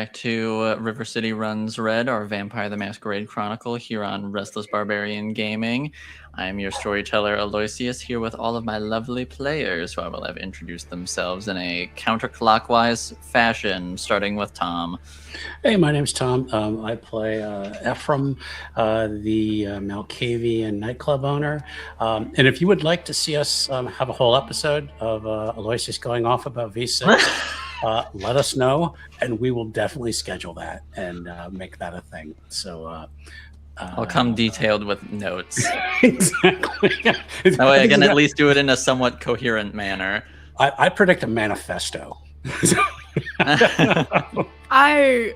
back to River City Runs Red, our Vampire the Masquerade Chronicle here on Restless Barbarian Gaming. I'm your storyteller, Aloysius, here with all of my lovely players who I will have introduced themselves in a counterclockwise fashion, starting with Tom. Hey, my name's Tom. I play Ephraim, the Malkavian nightclub owner. And if you would like to see us have a whole episode of Aloysius going off about V6, let us know, and we will definitely schedule that and make that a thing. So I'll come detailed with notes. Exactly. That way I can at least do it in a somewhat coherent manner. I predict a manifesto. I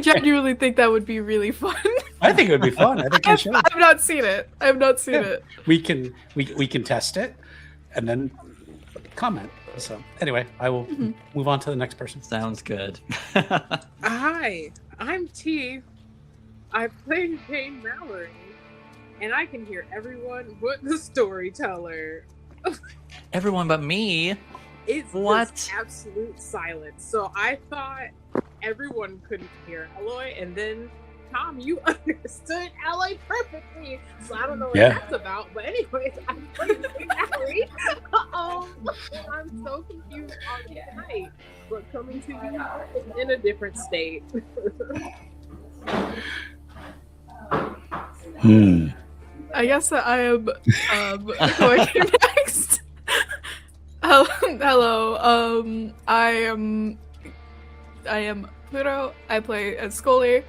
genuinely think that would be really fun. I think it would be fun. I think I've not seen it. I have not seen it. We can test it and then comment. So anyway, I will move on to the next person. Sounds good. Hi, I'm T. I play Jane Mallory, and I can hear everyone but the storyteller. Everyone but me? It's what? Just absolute silence. So I thought everyone couldn't hear Alloy, and then Tom, you understood Alloy perfectly. So I don't know what that's about, but anyways, I'm playing Mallory. I'm so confused on tonight, but coming to you in a different state. I guess that I am going next. Hello. I am Pluto. I play as Scully.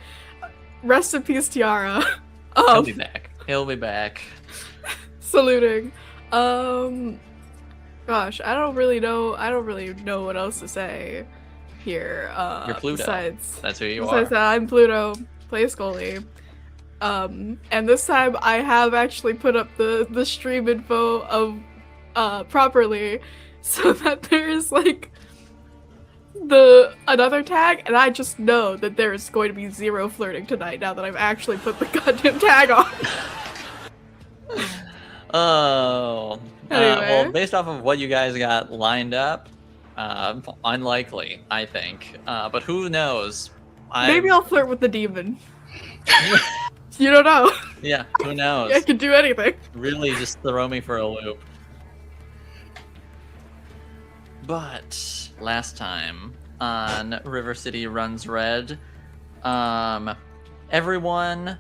Rest in peace, Tiara. He'll be back. He'll be back. Saluting. Gosh, I don't really know what else to say here. You're Pluto. Besides, that's who you besides are. That, I'm Pluto. Play Scully. And this time I have actually put up the stream info of properly, so that there's like another tag, and I just know that there is going to be zero flirting tonight now that I've actually put the goddamn tag on. Oh. Anyway. Well, based off of what you guys got lined up, unlikely, I think. But who knows? Maybe I'll flirt with the demon. You don't know. Yeah, who knows? I could do anything. Really just throw me for a loop. But last time on River City Runs Red, everyone,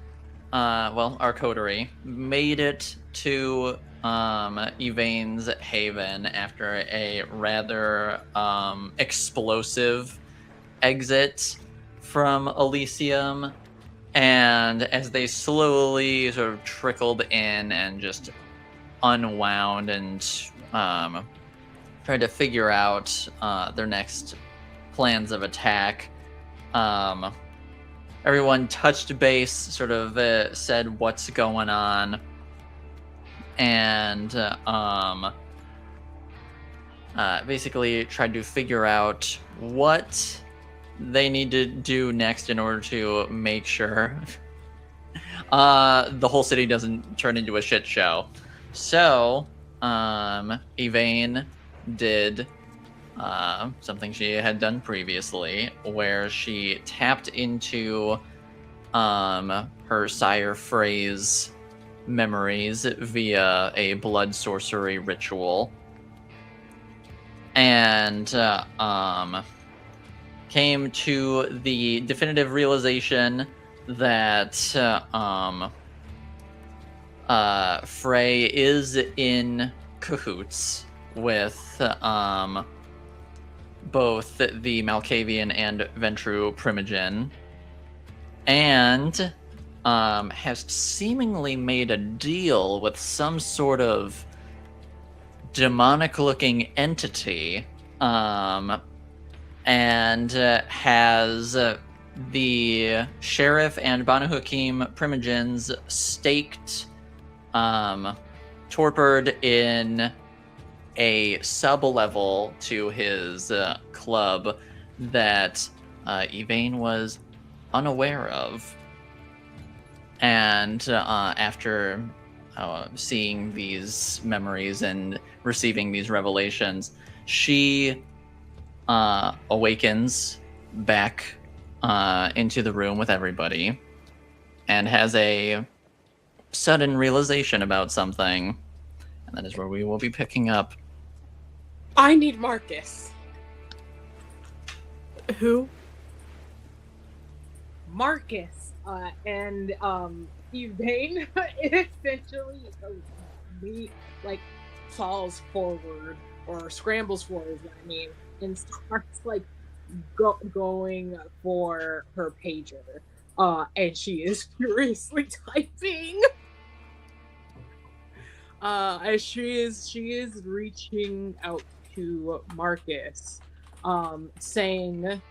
our coterie, made it to Yvain's haven after a rather explosive exit from Elysium. And as they slowly sort of trickled in and just unwound and tried to figure out their next plans of attack, everyone touched base, sort of said what's going on, and basically tried to figure out what they need to do next in order to make sure the whole city doesn't turn into a shit show. So, Yvain did something she had done previously, where she tapped into her sire Frey's memories via a blood sorcery ritual, and came to the definitive realization that Frey is in cahoots with both the Malkavian and Ventru Primogen, and has seemingly made a deal with some sort of demonic-looking entity, and has the sheriff and Banu Hakim Primogens staked, torpid in a sub-level to his club that Yvain was unaware of. And after seeing these memories and receiving these revelations, she awakens back into the room with everybody and has a sudden realization about something. And that is where we will be picking up. I need Marcus. Who? Marcus. And Evane essentially falls forward or scrambles forward, I mean, and starts going for her pager. And she is furiously typing. As she is reaching out to Marcus, saying,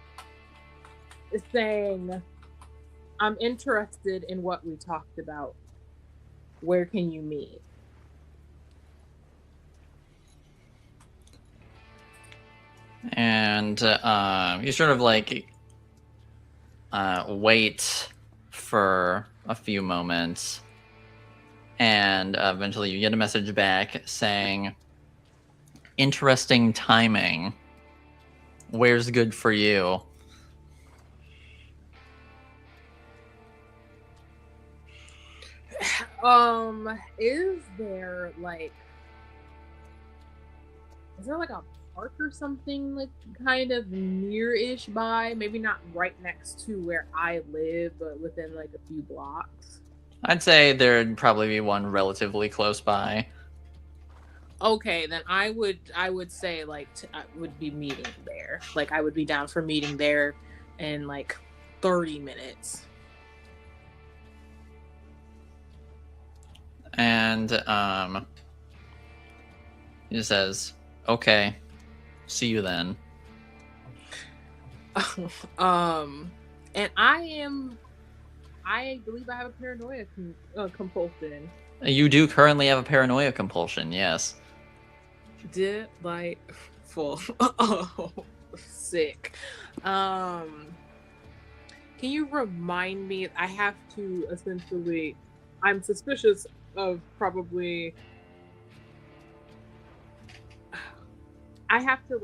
I'm interested in what we talked about. Where can you meet? And you sort of wait for a few moments, and eventually you get a message back saying, interesting timing. Where's good for you? Is there a park or something kind of near-ish by? Maybe not right next to where I live, but within a few blocks. I'd say there'd probably be one relatively close by. Okay, then I would say I would be meeting there. I would be down for meeting there in 30 minutes. And he says, okay, see you then. And I believe I have a paranoia compulsion. You do currently have a paranoia compulsion, yes. Delightful. Oh, sick. Can you remind me? I have to essentially. I'm suspicious of probably. I have to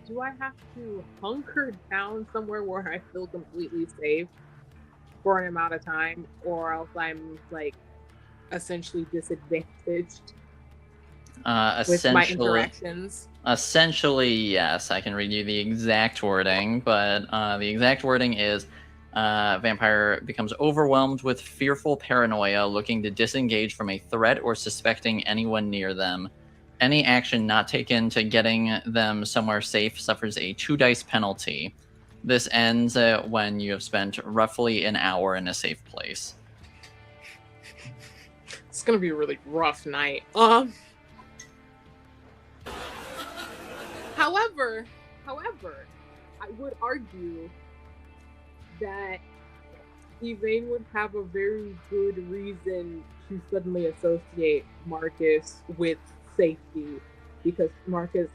do I have to hunker down somewhere where I feel completely safe for an amount of time, or else I'm essentially disadvantaged with my interactions? Essentially, yes. I can read you the exact wording, but the exact wording is vampire becomes overwhelmed with fearful paranoia, looking to disengage from a threat or suspecting anyone near them. Any action not taken to getting them somewhere safe suffers a 2 dice penalty. This ends when you have spent roughly an hour in a safe place. It's gonna be a really rough night. However, I would argue that Evane would have a very good reason to suddenly associate Marcus with safety, because Marcus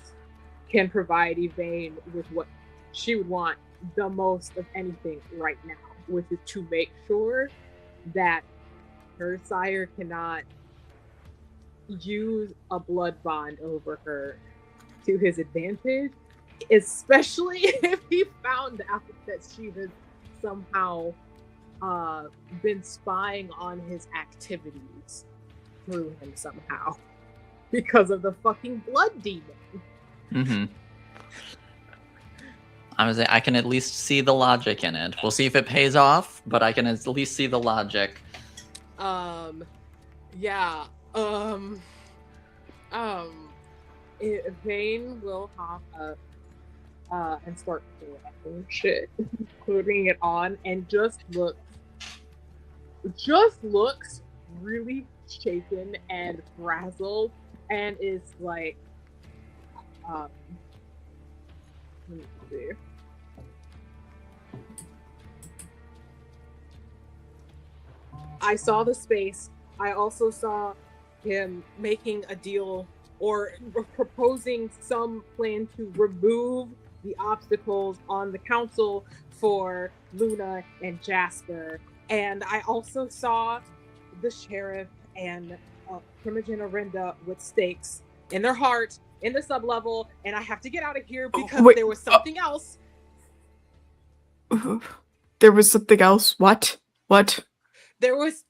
can provide Evane with what she would want the most of anything right now, which is to make sure that her sire cannot use a blood bond over her to his advantage, especially if he found out that she has somehow been spying on his activities through him somehow because of the fucking blood demon. Mm-hmm. I can at least see the logic in it. We'll see if it pays off, but I can at least see the logic. Yeah. Vane will hop up and start collecting shit, putting it on, and just looks really shaken and frazzled, and is let me see. I saw the space. I also saw him making a deal or proposing some plan to remove the obstacles on the council for Luna and Jasper. And I also saw the sheriff and Primogen Orinda with stakes in their heart in the sublevel, and I have to get out of here because there was something else There was something else. What? There was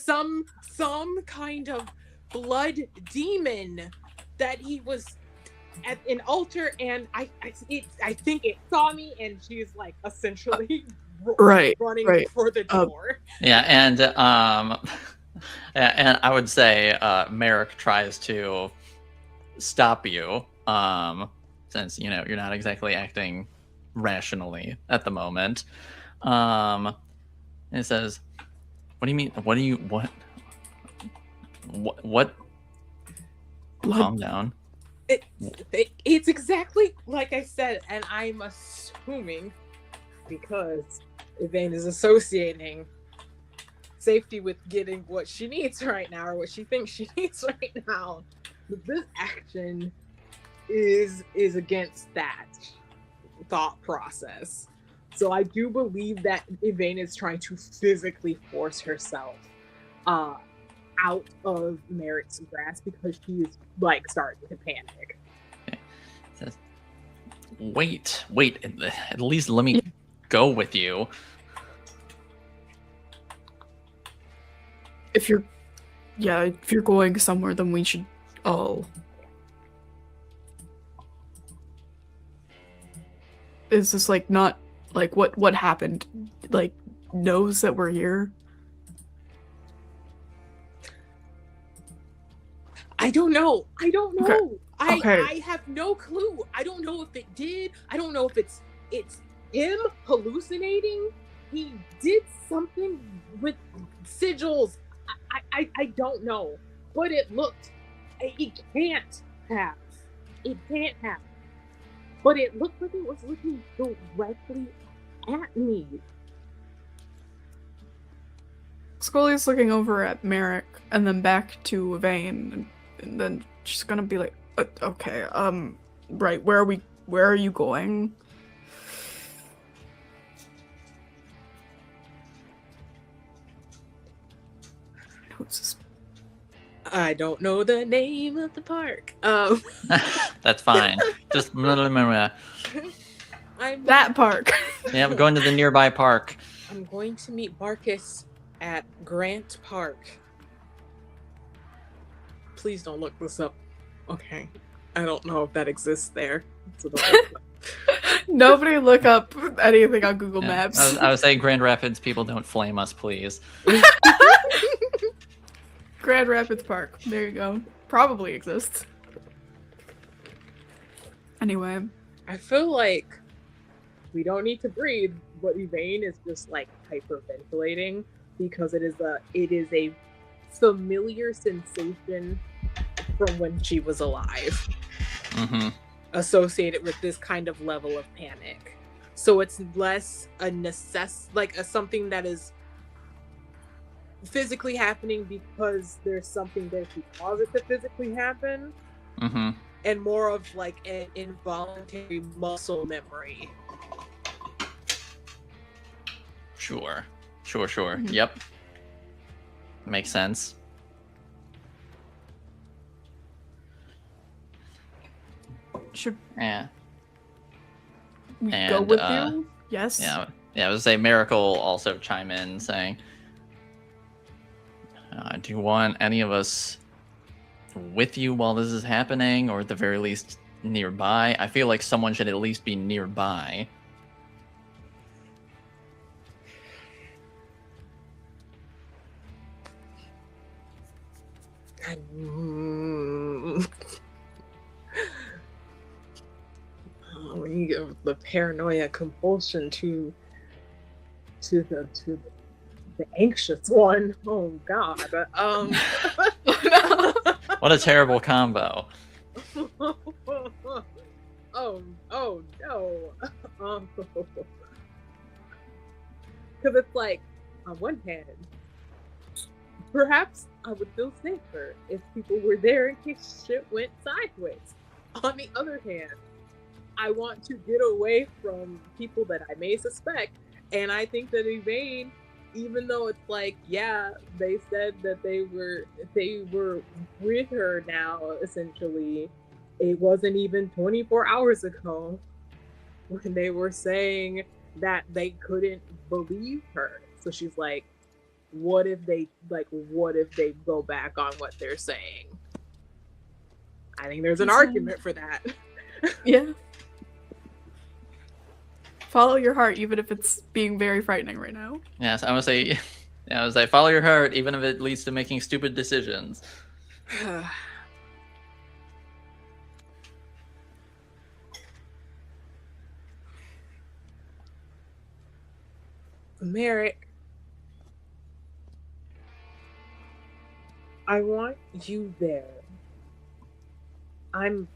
some kind of blood demon that he was at an altar, and I think it saw me, and she's like essentially Right, running right. for the door. Yeah, and and I would say Merrick tries to stop you, since you're not exactly acting rationally at the moment. And it says, "What do you mean? What do you what? What? Calm down." It's exactly like I said, and I'm assuming because Yvain is associating safety with getting what she needs right now, or what she thinks she needs right now. But this action is against that thought process. So I do believe that Yvain is trying to physically force herself out of Merrick's grasp because she is like starting to panic. Okay. It says, wait, at least let me go with you. If you're going somewhere, then we should all. Is this like not like what happened? Like knows that we're here? I don't know. Okay. I have no clue. I don't know if it did. I don't know if it's him hallucinating. He did something with sigils. I don't know. But it can't have. It can't have. But it looked like it was looking directly at me. Scully's looking over at Merrick and then back to Yvain, and then she's gonna be like, okay, right, where are you going? Who's this? I don't know the name of the park. That's fine. Just That park. yeah, I'm going to the nearby park. I'm going to meet Marcus at Grant Park. Please don't look this up. Okay. I don't know if that exists there. So Nobody look up anything on Google Yeah. Maps. I was saying Grand Rapids people don't flame us, please. Grand Rapids Park. There you go. Probably exists. Anyway. I feel like we don't need to breathe, but Yvain is just like hyperventilating because it is a familiar sensation from when she was alive, associated with this kind of level of panic. So it's less a something that is physically happening because there's something there to cause it to physically happen, and more of like an involuntary muscle memory. Sure. Yep. Makes sense. Should Yeah. we And, go with you? Yes. Yeah, I would say Miracle also chime in saying, do you want any of us with you while this is happening, or at the very least nearby? I feel like someone should at least be nearby. When you get the paranoia compulsion to the anxious one, oh god. What a terrible combo. Oh no. Because it's like, on one hand, perhaps I would feel safer if people were there in case shit went sideways. On the other hand, I want to get away from people that I may suspect, and I think that Yvain, even though it's like, yeah, they said that they were with her now, essentially, it wasn't even 24 hours ago when they were saying that they couldn't believe her. So she's like, what if they go back on what they're saying? I think there's an argument for that. Yeah. Follow your heart, even if it's being very frightening right now. Yes, I would say, I would say, follow your heart, even if it leads to making stupid decisions. Merrick, I want you there. I'm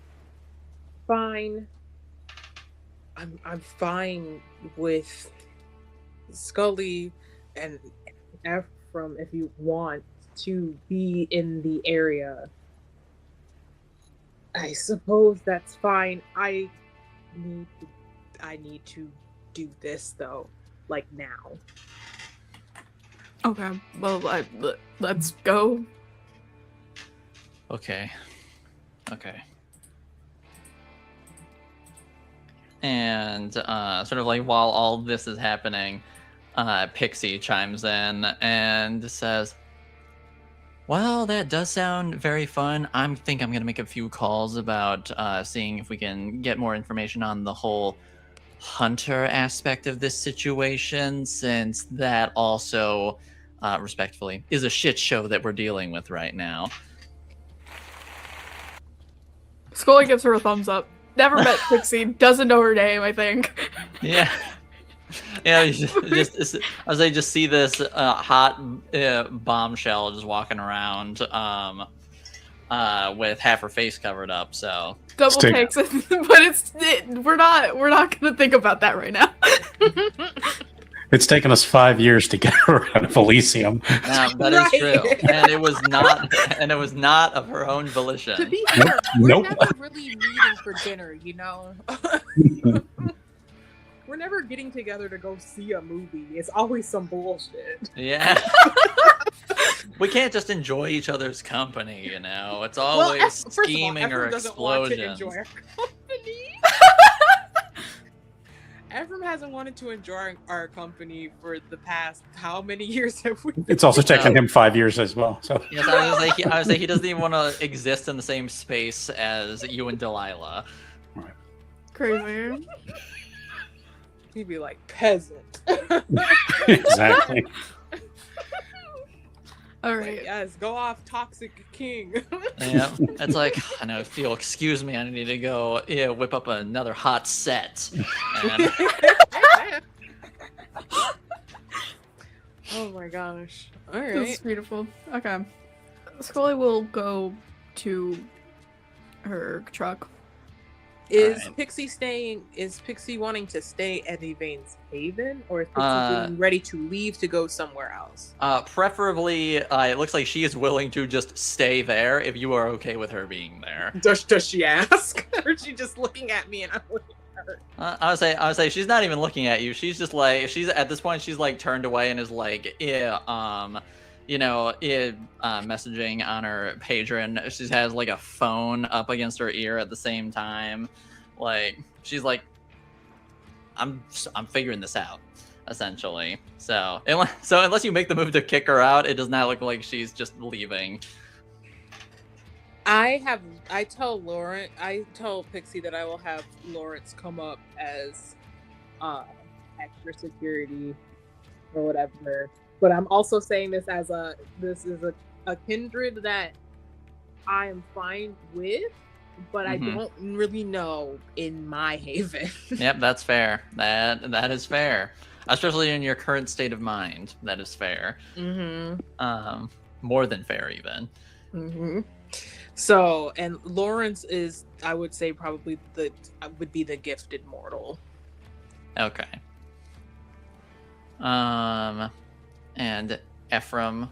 fine. I'm fine with Scully and Ephraim if you want to be in the area. I suppose that's fine. I need to do this though, like now. Okay, well, let's go. Okay. And sort of like while all this is happening, Pixie chimes in and says, well, that does sound very fun. I think I'm going to make a few calls about seeing if we can get more information on the whole hunter aspect of this situation, since that also, respectfully, is a shit show that we're dealing with right now. Scully gives her a thumbs up. Never met Pixie, doesn't know her name, I think. Yeah. Yeah, you just as I just see this hot bombshell just walking around with half her face covered up, so Double takes it, but we're not gonna think about that right now. It's taken us 5 years to get her out of Elysium. that is true, and it was not of her own volition. To be fair, we're never really meeting for dinner, you know. We're never getting together to go see a movie. It's always some bullshit. Yeah. We can't just enjoy each other's company, you know. It's always scheming or explosions. Doesn't want to enjoy our company. Ephraim hasn't wanted to enjoy our company for the past how many years have we? It's also taken him 5 years as well. So yes, I was like he doesn't even want to exist in the same space as you and Delilah. Right. Crazy. He'd be like peasant. Exactly. All right. Like, yes, go off, toxic king. Yeah, it's like, I know, if you'll excuse me, I need to go whip up another hot set. And... Oh my gosh. All right. This is beautiful. Okay. Scully will go to her truck. Is Right. Pixie wanting to stay at Yvain's Haven, or is Pixie being ready to leave to go somewhere else? Preferably, it looks like she is willing to just stay there if you are okay with her being there. Does she ask? Or is she just looking at me and I'm looking at her? I would say she's not even looking at you. She's just like, at this point, she's like turned away and is like, messaging on her pager, and she has like a phone up against her ear at the same time. Like, she's like, I'm figuring this out, essentially. So unless you make the move to kick her out, it does not look like she's just leaving. I tell Pixie that I will have Lawrence come up as extra security or whatever. But I'm also saying this as this is a kindred that I am fine with, but I don't really know in my haven. Yep, that's fair. That is fair. Especially in your current state of mind. That is fair. Mm-hmm. More than fair, even. Mm-hmm. So, and Lawrence is, I would say, probably would be the gifted mortal. Okay. And Ephraim,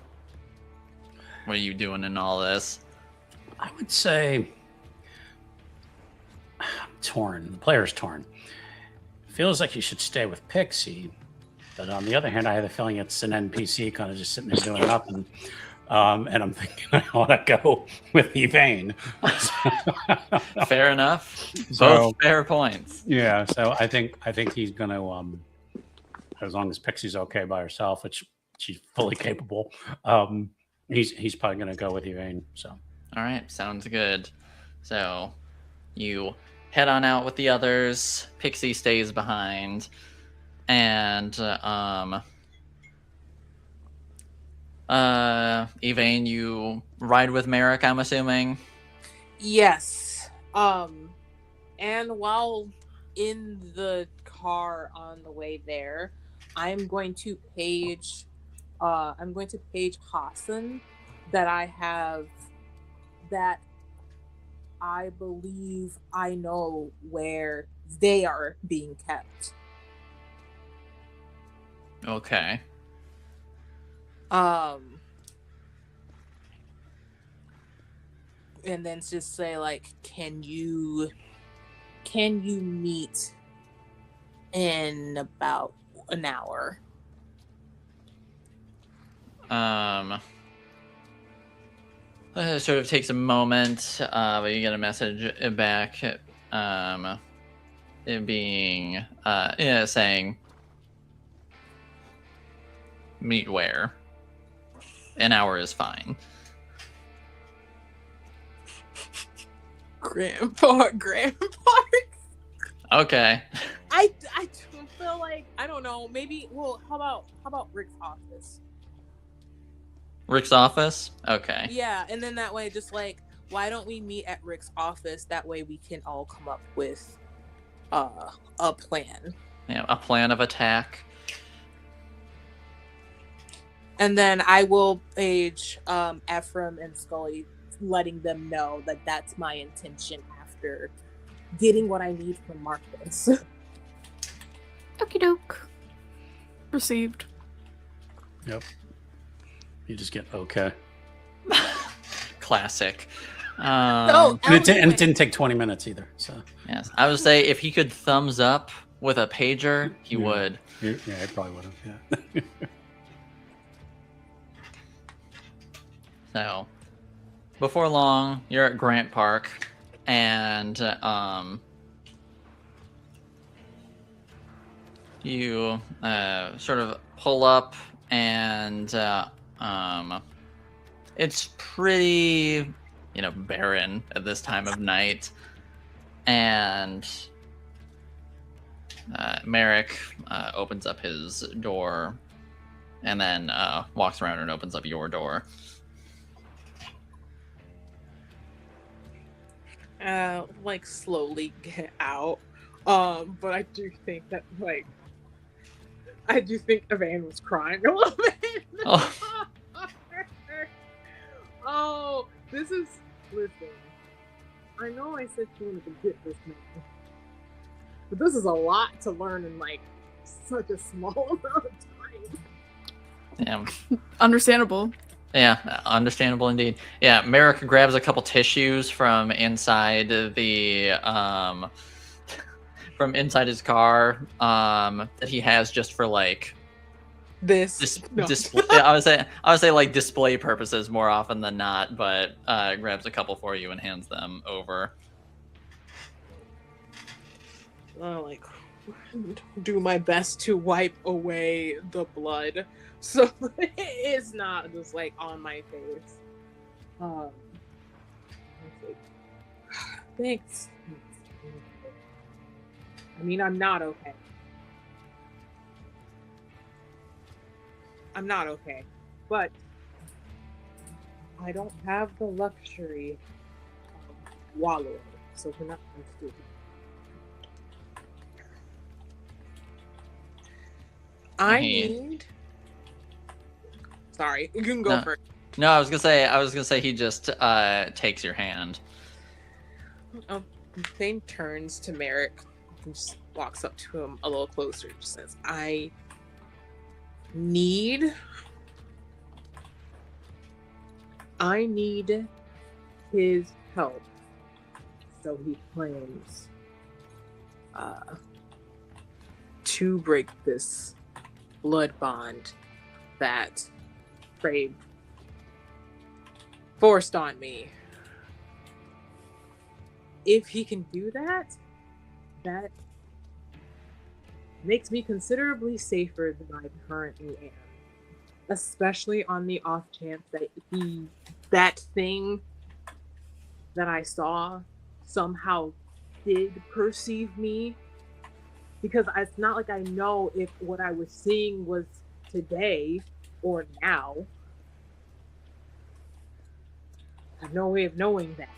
what are you doing in all this? I would say I'm torn. The player's torn. Feels like you should stay with Pixie, but on the other hand, I have a feeling it's an NPC kind of just sitting there doing nothing. And I'm thinking I ought to go with Yvain. Fair enough. So, both fair points. Yeah, so I think he's going to as long as Pixie's okay by herself, which she's fully capable, he's probably going to go with Elaine. So, All right, sounds good. So you head on out with the others. Pixie stays behind, and Evane, you ride with Merrick, I'm assuming. Yes. And while in the car on the way there, I'm going to page Hassan that I believe I know where they are being kept. Okay. And then just say like, can you meet in about an hour? Sort of takes a moment, but you get a message back, it being, saying, meet where? An hour is fine. Grandpa. Okay. I don't feel like, I don't know, maybe, well, how about Rick's office? Rick's office? Okay. Yeah, and then that way, just like, why don't we meet at Rick's office? That way we can all come up with a plan. Yeah, a plan of attack. And then I will page Ephraim and Scully, letting them know that that's my intention after getting what I need from Marcus. Okie doke. Received. Yep. You just get okay. Classic. And it didn't take 20 minutes either. So yes, I would say if he could thumbs up with a pager, he would. Yeah, I probably would have. Yeah. So, before long, you're at Grant Park, and you sort of pull up, and it's pretty, barren at this time of night, and Merrick opens up his door, and then walks around and opens up your door. Slowly get out. But I do think that, Evan was crying a little bit. Oh, listen. I know I said you wanted to get this man, but this is a lot to learn in, such a small amount of time. Yeah. Understandable. Yeah, understandable indeed. Yeah, Merrick grabs a couple tissues from inside the from inside his car that he has just for display. I would say display purposes more often than not, but grabs a couple for you and hands them over. Do my best to wipe away the blood, so it's not just on my face. Thanks. I mean, I'm not okay. But I don't have the luxury of wallowing, so we're not going to do it. I need. Sorry, you can go first. No, I was gonna say he just takes your hand. Thane turns to Merrick and just walks up to him a little closer. Just says, "I need his help." So he plans to break this blood bond that Frey forced on me. If he can do that makes me considerably safer than I currently am. Especially on the off chance that that thing that I saw somehow did perceive me. Because it's not like I know if what I was seeing was today or now. I have no way of knowing that.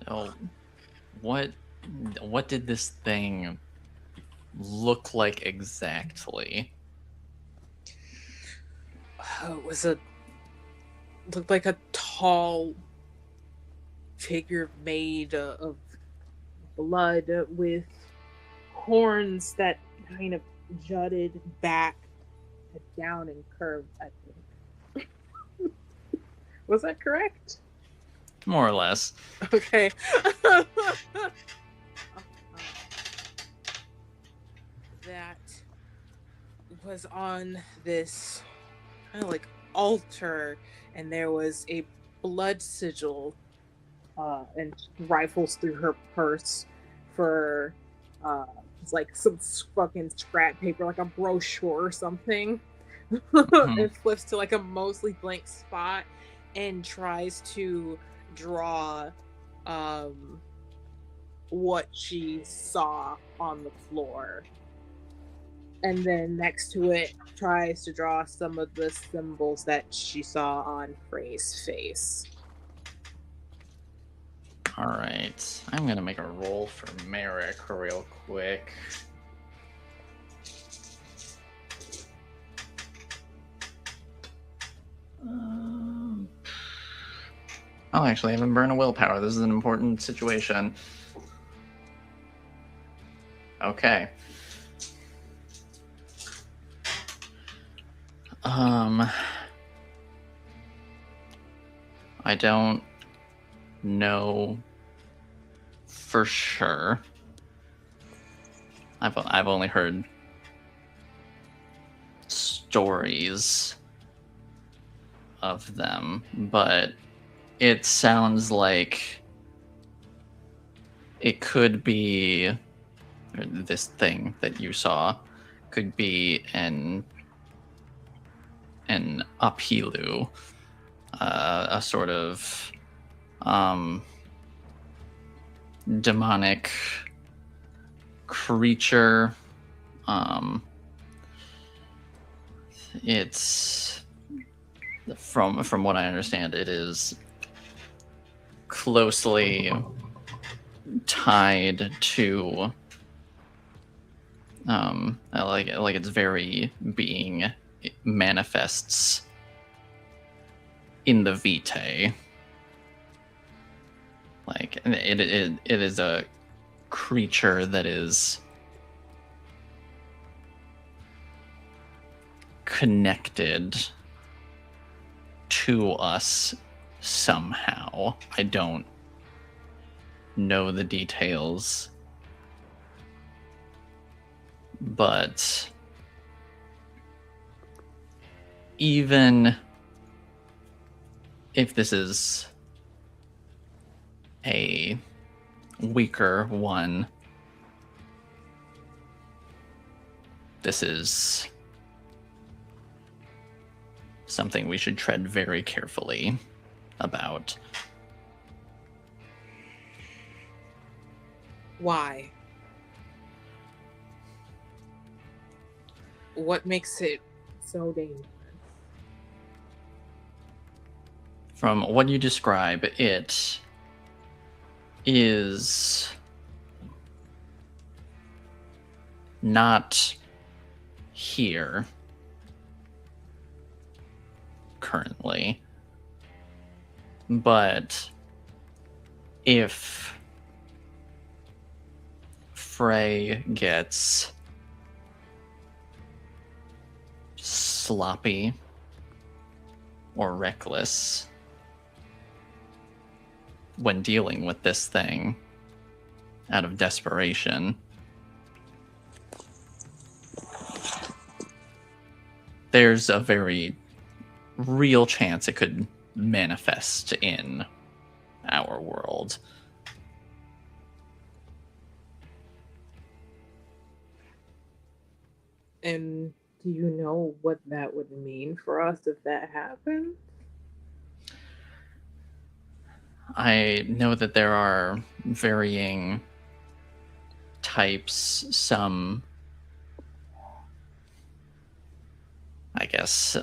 So, what did this thing look like exactly? It was looked like a tall figure made of blood with horns that kind of jutted back down and curved, I think. Was that correct? More or less. Okay. That was on this kind of like altar, and there was a blood sigil and rifles through her purse for it's like some fucking scrap paper, like a brochure or something. It flips to like a mostly blank spot and tries to draw what she saw on the floor. And then next to it tries to draw some of the symbols that she saw on Frey's face. All right, I'm gonna make a roll for Merrick real quick. I'll actually have him burn a willpower. This is an important situation. Okay. I don't know for sure. I've only heard stories of them, but it sounds like it could be, or this thing that you saw could be an Apilu, a sort of demonic creature. It's from what I understand, it is closely tied to like its very being manifests in the Vitae. Like it is a creature that is connected to us somehow. I don't know the details, but even if this is a weaker one, this is something we should tread very carefully about. Why? What makes it so dangerous? From what you describe, it is not here currently, but if Frey gets sloppy or reckless when dealing with this thing out of desperation, there's a very real chance it could manifest in our world. And do you know what that would mean for us if that happened? I know that there are varying types, some, I guess,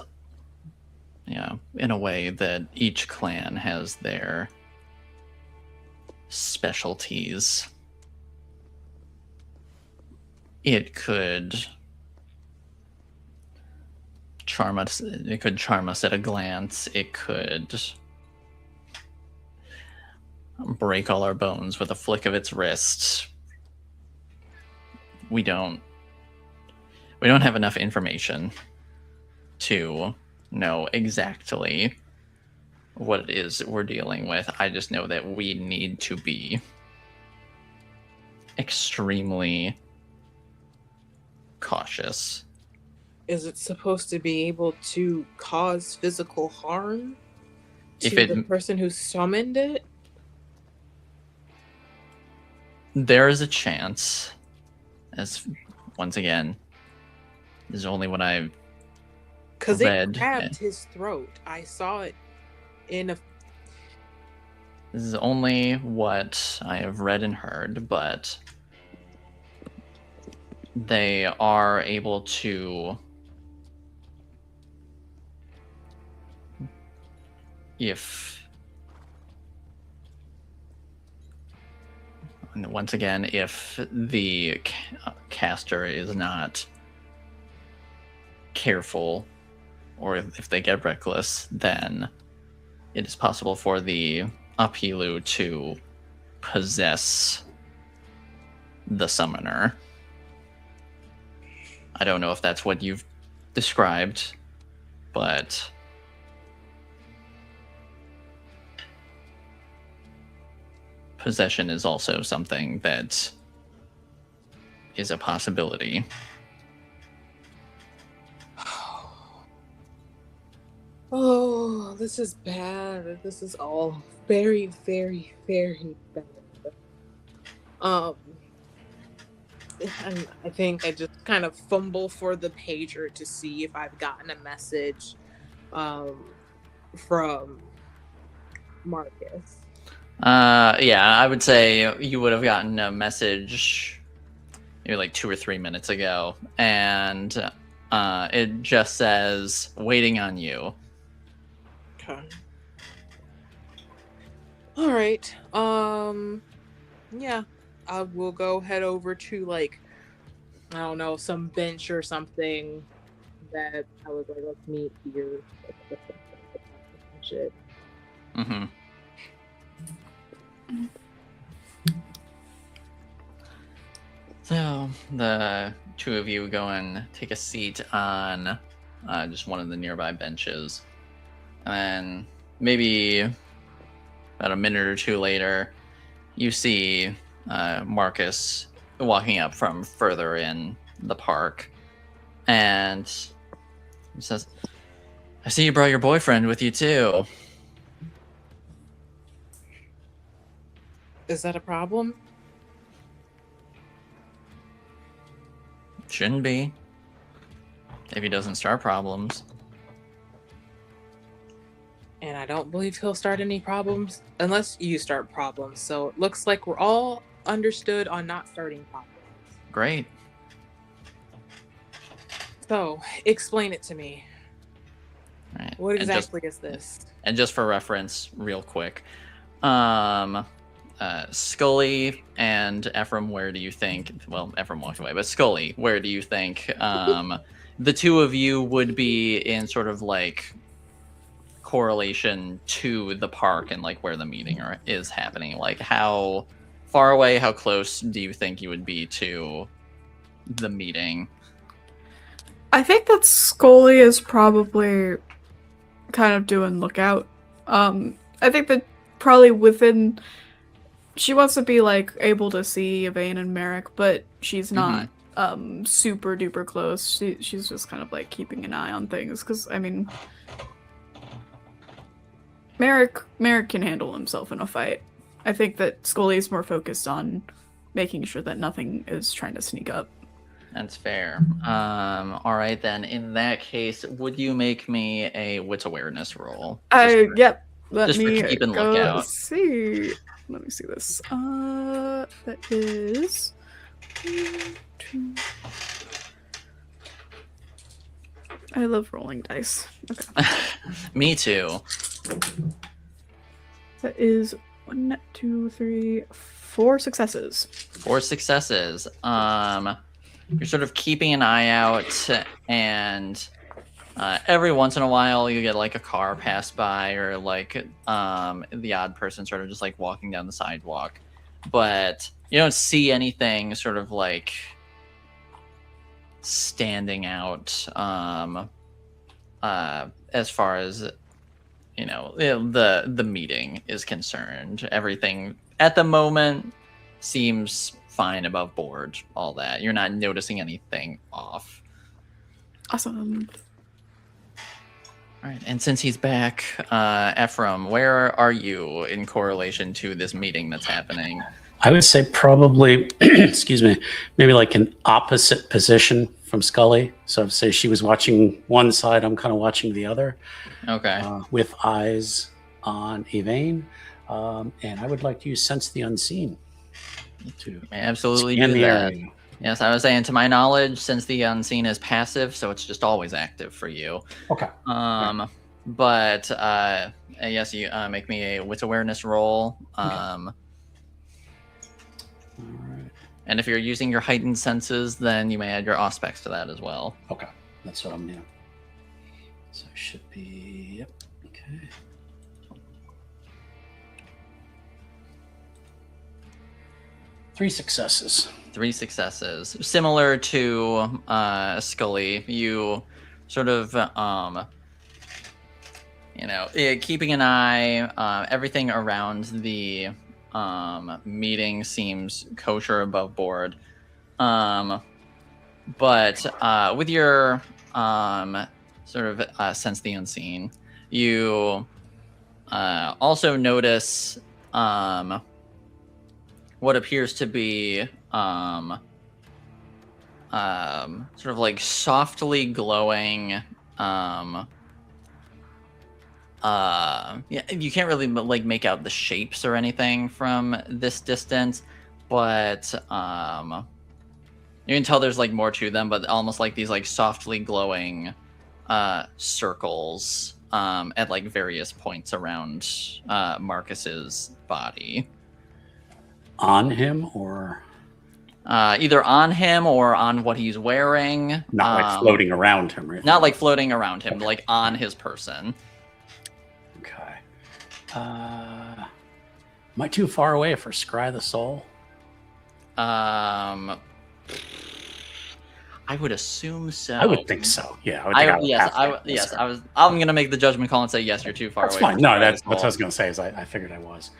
in a way that each clan has their specialties. It could charm us. It could charm us at a glance. It could break all our bones with a flick of its wrist. We don't have enough information to know exactly what it is we're dealing with. I just know that we need to be extremely cautious. Is it supposed to be able to cause physical harm If to it- the person who summoned it? There is a chance, as once again, this is only what I've Because it read. grabbed his throat. I saw it in a. This is only what I have read and heard, but they are able to, once again, if the caster is not careful, or if they get reckless, then it is possible for the Apilu to possess the summoner. I don't know if that's what you've described, but possession is also something that is a possibility. Oh, this is bad. This is all very, very, very bad. And I think I just kind of fumble for the pager to see if I've gotten a message from Marcus. Yeah, I would say you would have gotten a message maybe like 2 or 3 minutes ago, and it just says waiting on you. Okay. All right. Yeah, I will go head over to, like, I don't know, some bench or something that I was like, let's meet here. Shit. Mm-hmm. So the two of you go and take a seat on just one of the nearby benches, and maybe about a minute or two later, you see Marcus walking up from further in the park, and he says, "I see you brought your boyfriend with you too." Is that a problem? Shouldn't be, if he doesn't start problems. And I don't believe he'll start any problems unless you start problems. So it looks like we're all understood on not starting problems. Great. So explain it to me. Right. What exactly is this? And just for reference, real quick, Scully and Ephraim, where do you think? Well, Ephraim walked away, but Scully, where do you think the two of you would be in sort of like correlation to the park and like where the meeting is happening? Like, how far away, how close do you think you would be to the meeting? I think that Scully is probably kind of doing lookout. I think that probably within, she wants to be like able to see Yvain and Merrick, but she's not super duper close. She's just kind of like keeping an eye on things, because I mean, Merrick can handle himself in a fight. I think that Scully is more focused on making sure that nothing is trying to sneak up. That's fair. All right then. In that case, would you make me a wits awareness roll? Yep. Let just for me keeping go lookout. see. Let me see this. That is. I love rolling dice. Okay. Me too. That is 1, 2, 3, 4 successes. 4 successes. You're sort of keeping an eye out, and every once in a while you get like a car pass by, or like the odd person sort of just like walking down the sidewalk, but you don't see anything sort of like standing out as far as the meeting is concerned. Everything at the moment seems fine, above board, all that. You're not noticing anything off. Awesome. All right, and since he's back, Ephraim, where are you in correlation to this meeting that's happening? I would say probably, excuse me, maybe like an opposite position from Scully. So I'd say she was watching one side, I'm kind of watching the other. Okay. With eyes on Yvain. And I would like to use Sense the Unseen to absolutely scan do the that. area. Yes, I was saying, to my knowledge, since the Unseen is passive, so it's just always active for you. Okay. But yes, you make me a wits awareness roll. Okay. All right. And if you're using your heightened senses, then you may add your auspex to that as well. Okay, that's what I'm doing. So it should be, yep, okay. Three successes. Similar to Scully, you sort of, keeping an eye, everything around the meeting seems kosher, above board. But with your sort of sense the unseen, you also notice what appears to be sort of like softly glowing you can't really like make out the shapes or anything from this distance, but you can tell there's like more to them, but almost like these like softly glowing circles at like various points around Marcus's body. On him, or either on him or on what he's wearing. Not like floating around him, right? Not like floating around him, like on his person. Okay. Am I too far away for Scry the Soul? I would assume so. I would think so. Yeah, I would think I'm gonna make the judgment call and say yes. You're too far that's away. Fine. No, that's what I was gonna say. Is I figured I was.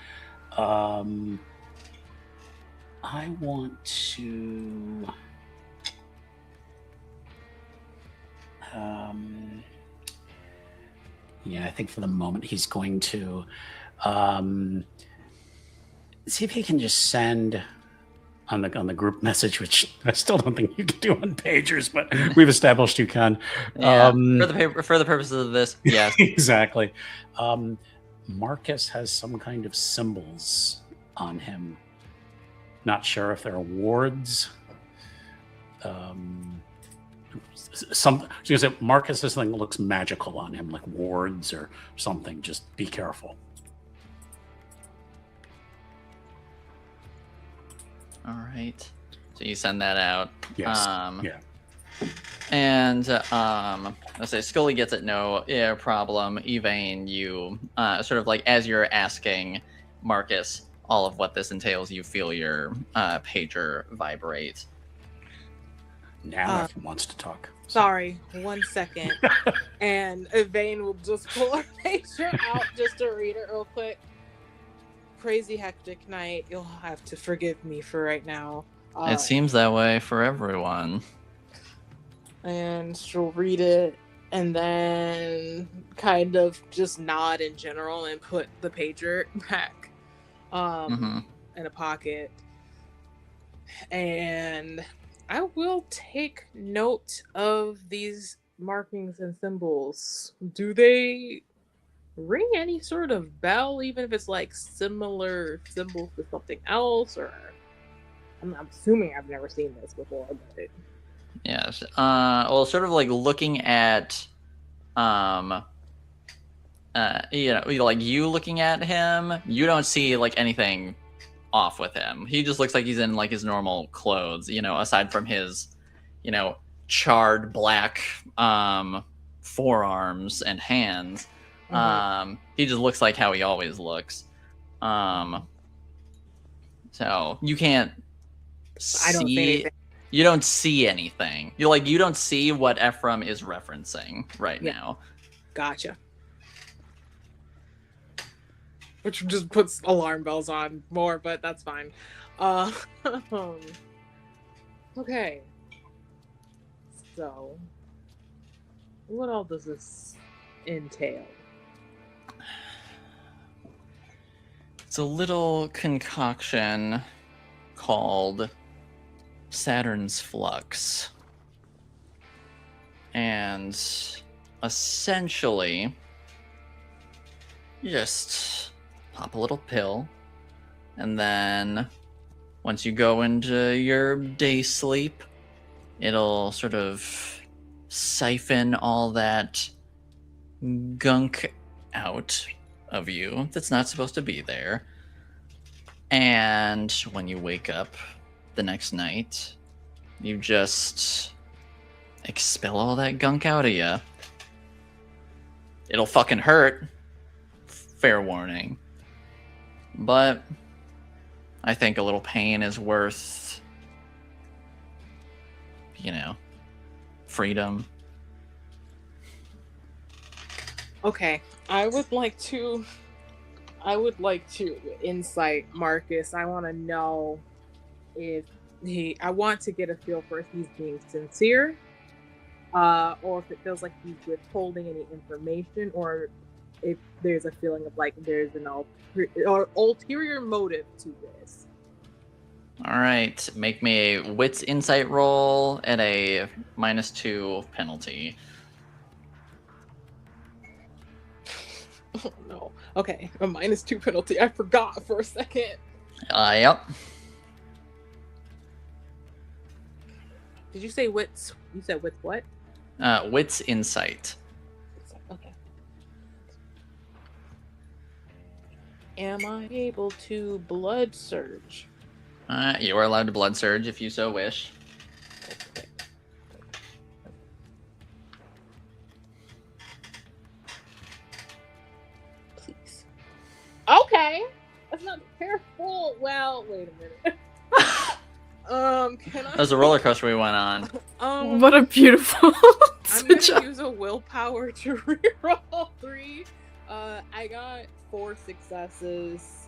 I want to. I think for the moment he's going to see if he can just send on the group message, which I still don't think you can do on pagers, but we've established you can. Yeah, for the purposes of this, yes. Exactly. Marcus has some kind of symbols on him. Not sure if they're wards. Marcus, this thing looks magical on him, like wards or something. Just be careful. All right. So you send that out. Yes. Yeah. And let's say Scully gets it, no problem. Yvain, you sort of like, as you're asking Marcus all of what this entails, you feel your pager vibrate. Now Ephraim wants to talk. Sorry, 1 second. And Yvain will just pull her pager out just to read it real quick. Crazy hectic night. You'll have to forgive me for right now. It seems that way for everyone. And she'll read it and then kind of just nod in general and put the pager back in a pocket. And I will take note of these markings and symbols. Do they ring any sort of bell, even if it's like similar symbols to something else? Or I'm assuming I've never seen this before, but Yes. Well, sort of like looking at, like you looking at him, you don't see like anything off with him. He just looks like he's in like his normal clothes, aside from his, charred black forearms and hands. He just looks like how he always looks. So you can't I don't see see. anything. You don't see anything. You don't see what Ephraim is referencing right now. Gotcha. Which just puts alarm bells on more, but that's fine. Okay. So, what all does this entail? It's a little concoction called Saturn's Flux. And essentially, you just pop a little pill, and then once you go into your day sleep, it'll sort of siphon all that gunk out of you that's not supposed to be there. And when you wake up the next night, you just expel all that gunk out of you. It'll fucking hurt. Fair warning. But I think a little pain is worth, freedom. Okay, I would like to insight Marcus. I want to know if I want to get a feel for if he's being sincere, or if it feels like he's withholding any information, or if there's a feeling of like there's an ulterior motive to this. All right, make me a wits insight roll at a -2 penalty. Oh no. Okay, a -2 penalty. I forgot for a second. Yep. Did you say wits? You said wits what? Wits insight. Okay. Am I able to blood surge? You are allowed to blood surge if you so wish. Okay. Please. Okay. That's not careful. Well, wait a minute. Can I? That was a roller coaster we went on. What a beautiful I'm gonna switch up. use a willpower to reroll 3. I got 4 successes,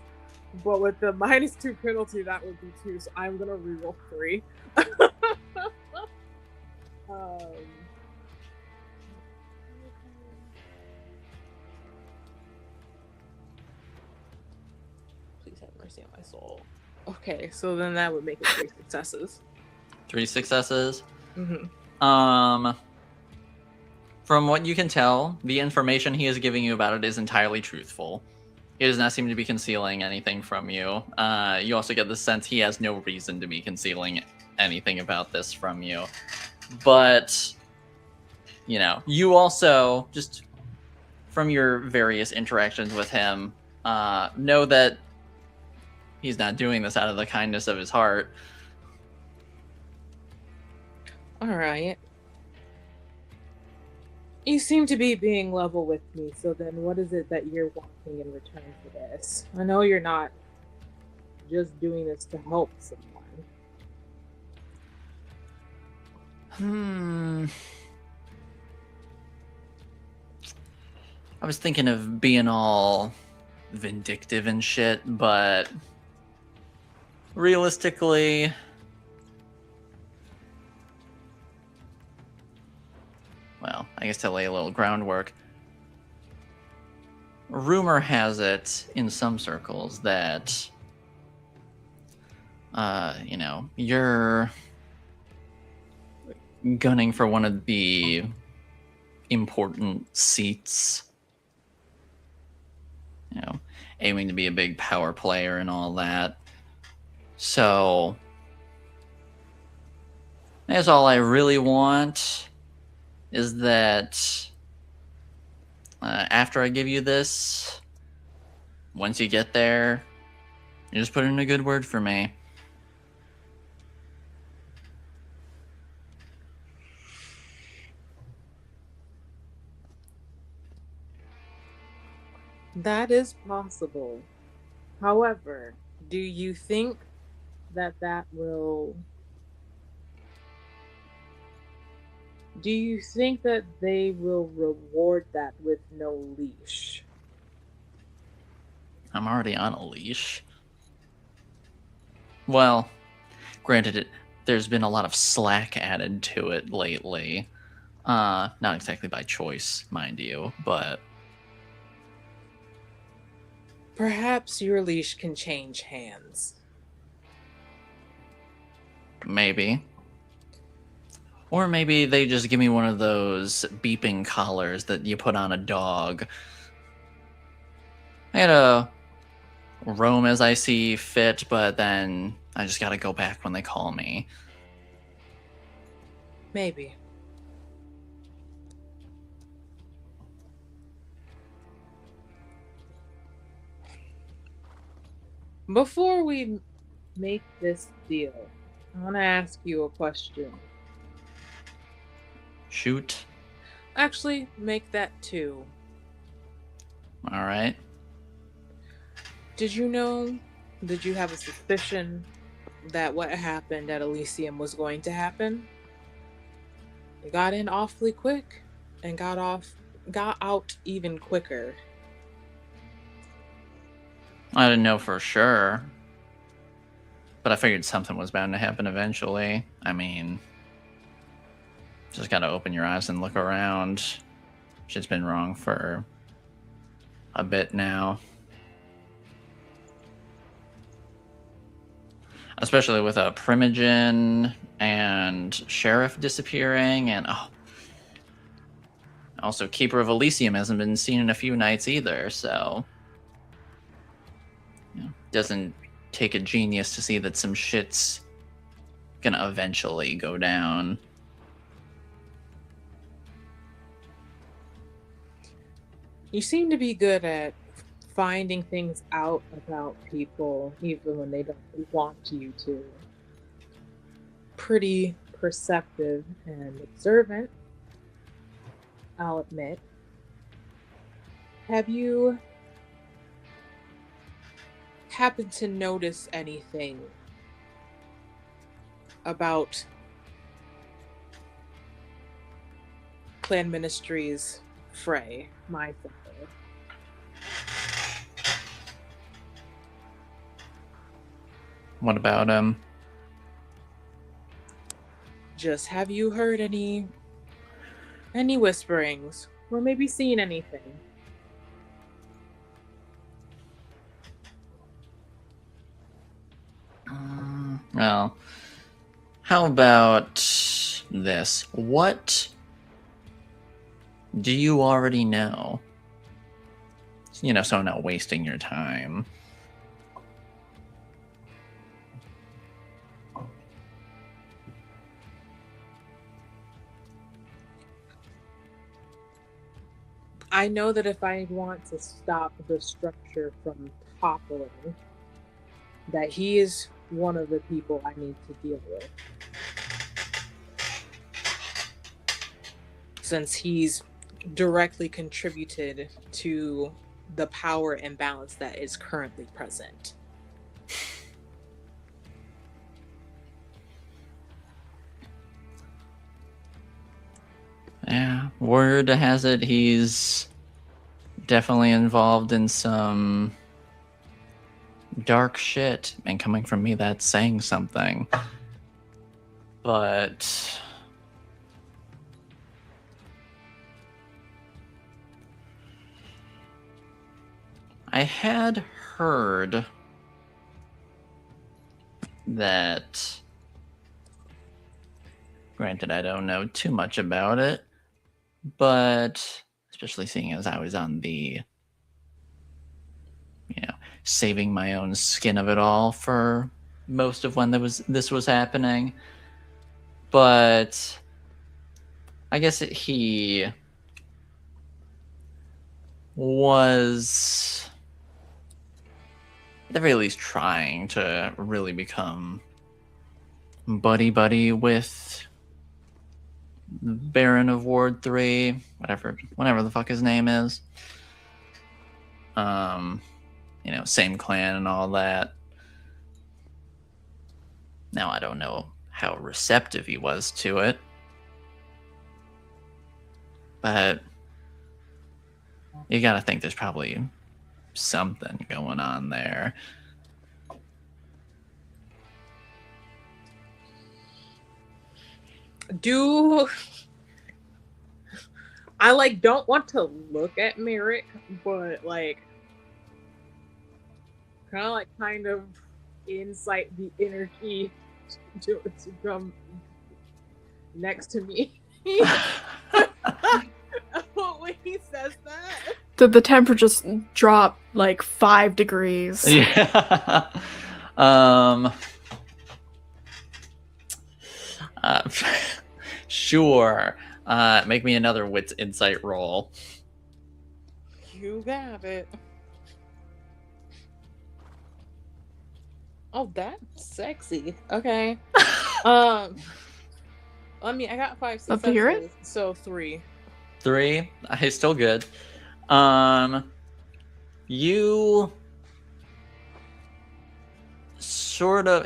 but with the -2 penalty, that would be 2. So I'm gonna reroll 3. Please have mercy on my soul. Okay, so then that would make it 3 successes. 3 successes. Mm-hmm. From what you can tell, the information he is giving you about it is entirely truthful. He does not seem to be concealing anything from you. You also get the sense he has no reason to be concealing anything about this from you. But, you also, just from your various interactions with him, know that he's not doing this out of the kindness of his heart. All right. You seem to be being level with me, so then what is it that you're wanting in return for this? I know you're not just doing this to help someone. I was thinking of being all vindictive and shit, but realistically, well, I guess to lay a little groundwork, rumor has it in some circles that, gunning for one of the important seats. You know, aiming to be a big power player and all that. So, that's all I really want is that after I give you this, once you get there, you just put in a good word for me. That is possible. However, do you think that will... Do you think that they will reward that with no leash? I'm already on a leash. Well, granted, there's been a lot of slack added to it lately. Not exactly by choice, mind you, but... Perhaps your leash can change hands. Maybe. Or maybe they just give me one of those beeping collars that you put on a dog. I gotta roam as I see fit, but then I just gotta go back when they call me. Maybe. Before we make this deal, I want to ask you a question. Shoot. Actually, make that 2. Alright. Did you have a suspicion that what happened at Elysium was going to happen? You got in awfully quick and got out even quicker. I didn't know for sure. But I figured something was bound to happen eventually. I mean, just gotta open your eyes and look around. Shit's been wrong for a bit now. Especially with a Primogen and Sheriff disappearing, and also Keeper of Elysium hasn't been seen in a few nights either, so... Doesn't take a genius to see that some shit's gonna eventually go down. You seem to be good at finding things out about people, even when they don't want you to. Pretty perceptive and observant, I'll admit. Have you happened to notice anything about Clan Ministries Frey, my father? What about him? Just have you heard any whisperings, or maybe seen anything? Well, how about this? What do you already know? So I'm not wasting your time. I know that if I want to stop the structure from toppling, that he is one of the people I need to deal with. Since he's directly contributed to the power imbalance that is currently present. Yeah, word has it he's definitely involved in some dark shit, and coming from me, that's saying something. But I had heard that Granted, I don't know too much about it, but especially seeing as I was on the, saving my own skin of it all for most of when this was happening. But I guess he was at the very least trying to really become buddy with Baron of Ward 3, whatever the fuck his name is. Same clan and all that. Now I don't know how receptive he was to it, but you gotta think there's probably something going on there. I don't want to look at Merrick, but kind of incite the energy to come next to me. When he says that, Did the temperature just drop 5 degrees? Yeah. Sure. Make me another wits insight roll. you got it. Oh, that's sexy. Okay. I got 5 successes, Love to hear it. so 3. 3. He's still good. You sort of,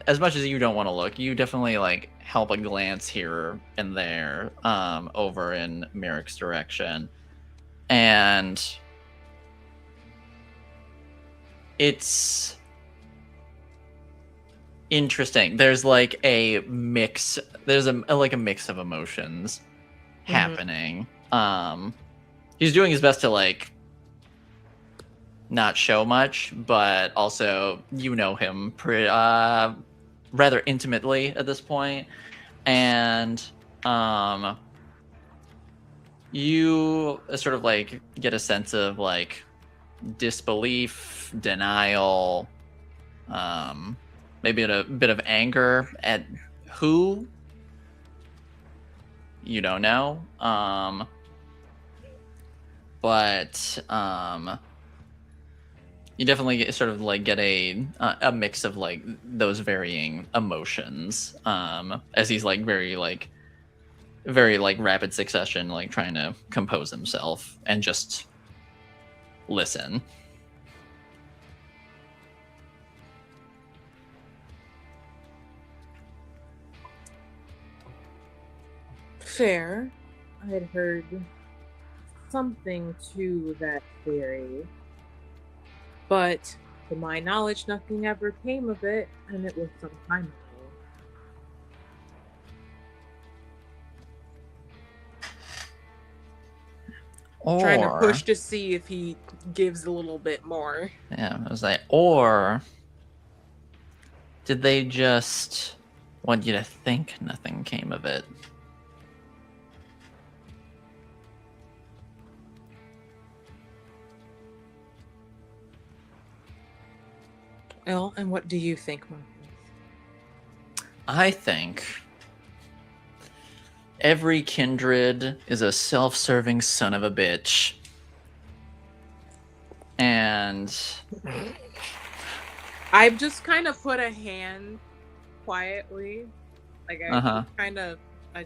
as much as you don't want to look, you definitely help a glance here and there over in Merrick's direction. And it's interesting. There's a mix. There's a mix of emotions happening. He's doing his best to not show much, but also him rather intimately at this point, and you sort of get a sense of disbelief, denial, maybe a bit of anger at who you don't know, but you definitely get a mix of those varying emotions as he's very rapid succession trying to compose himself and just listen. Fair. I had heard something to that theory, but to my knowledge, nothing ever came of it, and it was some time ago. Trying to push to see if he gives a little bit more. Yeah, I was or did they just want you to think nothing came of it? Well, and what do you think, Marcus? I think every kindred is a self-serving son of a bitch. And I've just kind of put a hand quietly. I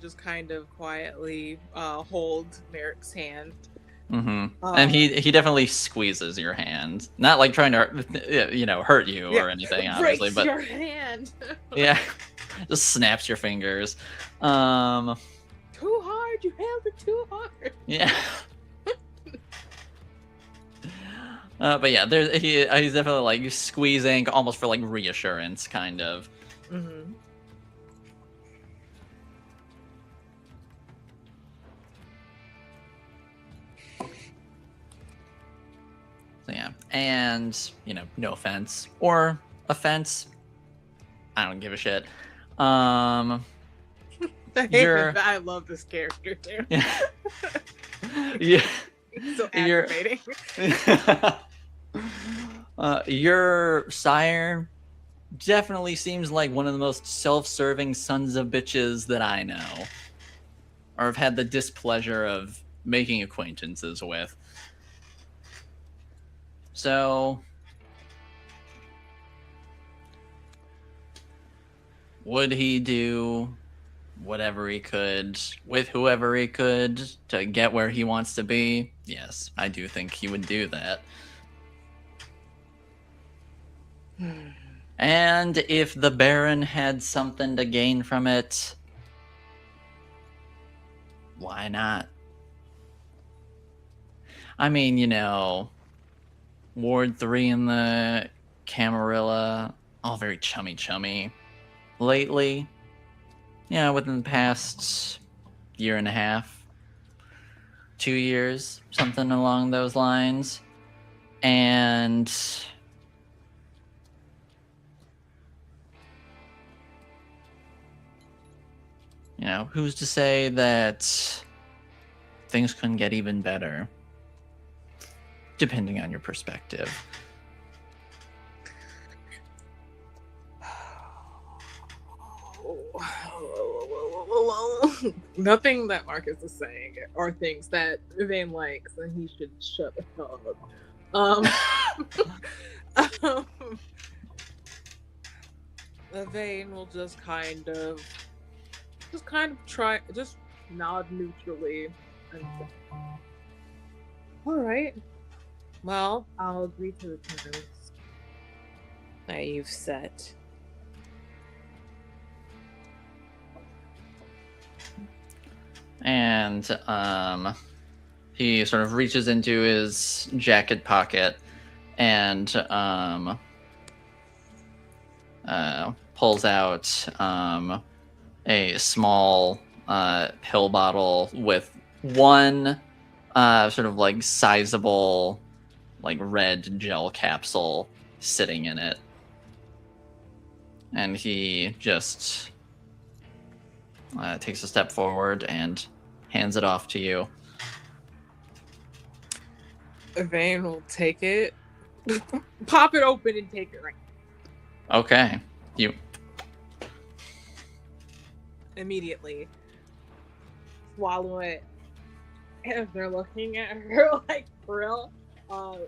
just kind of quietly hold Merrick's hand. And he definitely squeezes your hand, not trying to hurt you or anything, obviously, but your hand. Yeah, just snaps your fingers. Too hard, you held it too hard. Yeah. But yeah, he's definitely squeezing almost for reassurance, kind of. So yeah, and no offense or offense, I don't give a shit. I love this character too. Yeah. He's so You're- aggravating. Your sire definitely seems like one of the most self-serving sons of bitches that I know, or have had the displeasure of making acquaintances with. So, would he do whatever he could with whoever he could to get where he wants to be? Yes, I do think he would do that. And if the Baron had something to gain from it, why not? I mean, Ward 3 and the Camarilla, all very chummy lately. Within the past year and a half, 2 years, something along those lines. And who's to say that things couldn't get even better, depending on your perspective. Nothing that Marcus is saying are things that Vane likes, and he should shut the hell up. Vane will just kind of try, just nod neutrally and say, all right, well, I'll agree to the terms that you've set. And he sort of reaches into his jacket pocket and pulls out a small pill bottle with one sort of like sizable like red gel capsule sitting in it. And he just takes a step forward and hands it off to you. Vane will take it, pop it open, and take it right Okay. You immediately. Swallow it. And they're looking at her like, for real?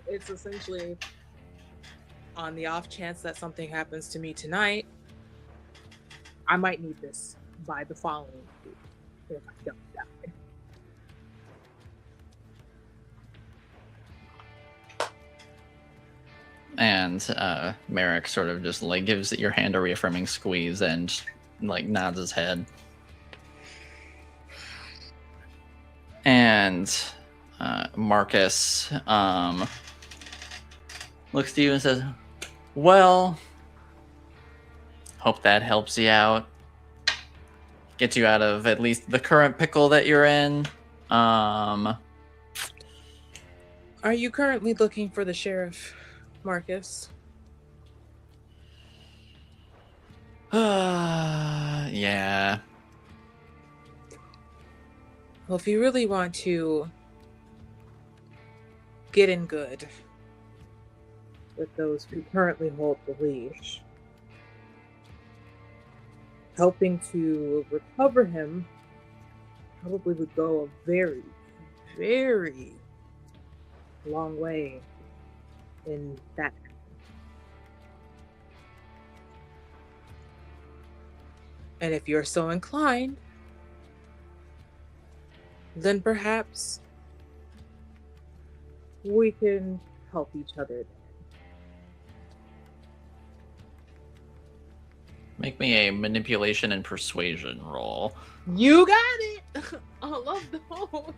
It's essentially, on the off chance that something happens to me tonight, I might need this by the following week if I don't die. and Merrick sort of just like gives your hand a reaffirming squeeze and like nods his head. And Marcus looks to you and says, well, hope that helps you out. Gets you out of at least the current pickle that you're in. Are you currently looking for the sheriff, Marcus? Yeah. Well, if you really want to get in good with those who currently hold the leash, helping to recover him probably would go a very, very long way in that. And if you're so inclined, then perhaps we can help each other. Make me a manipulation and persuasion roll. You got it! I love those.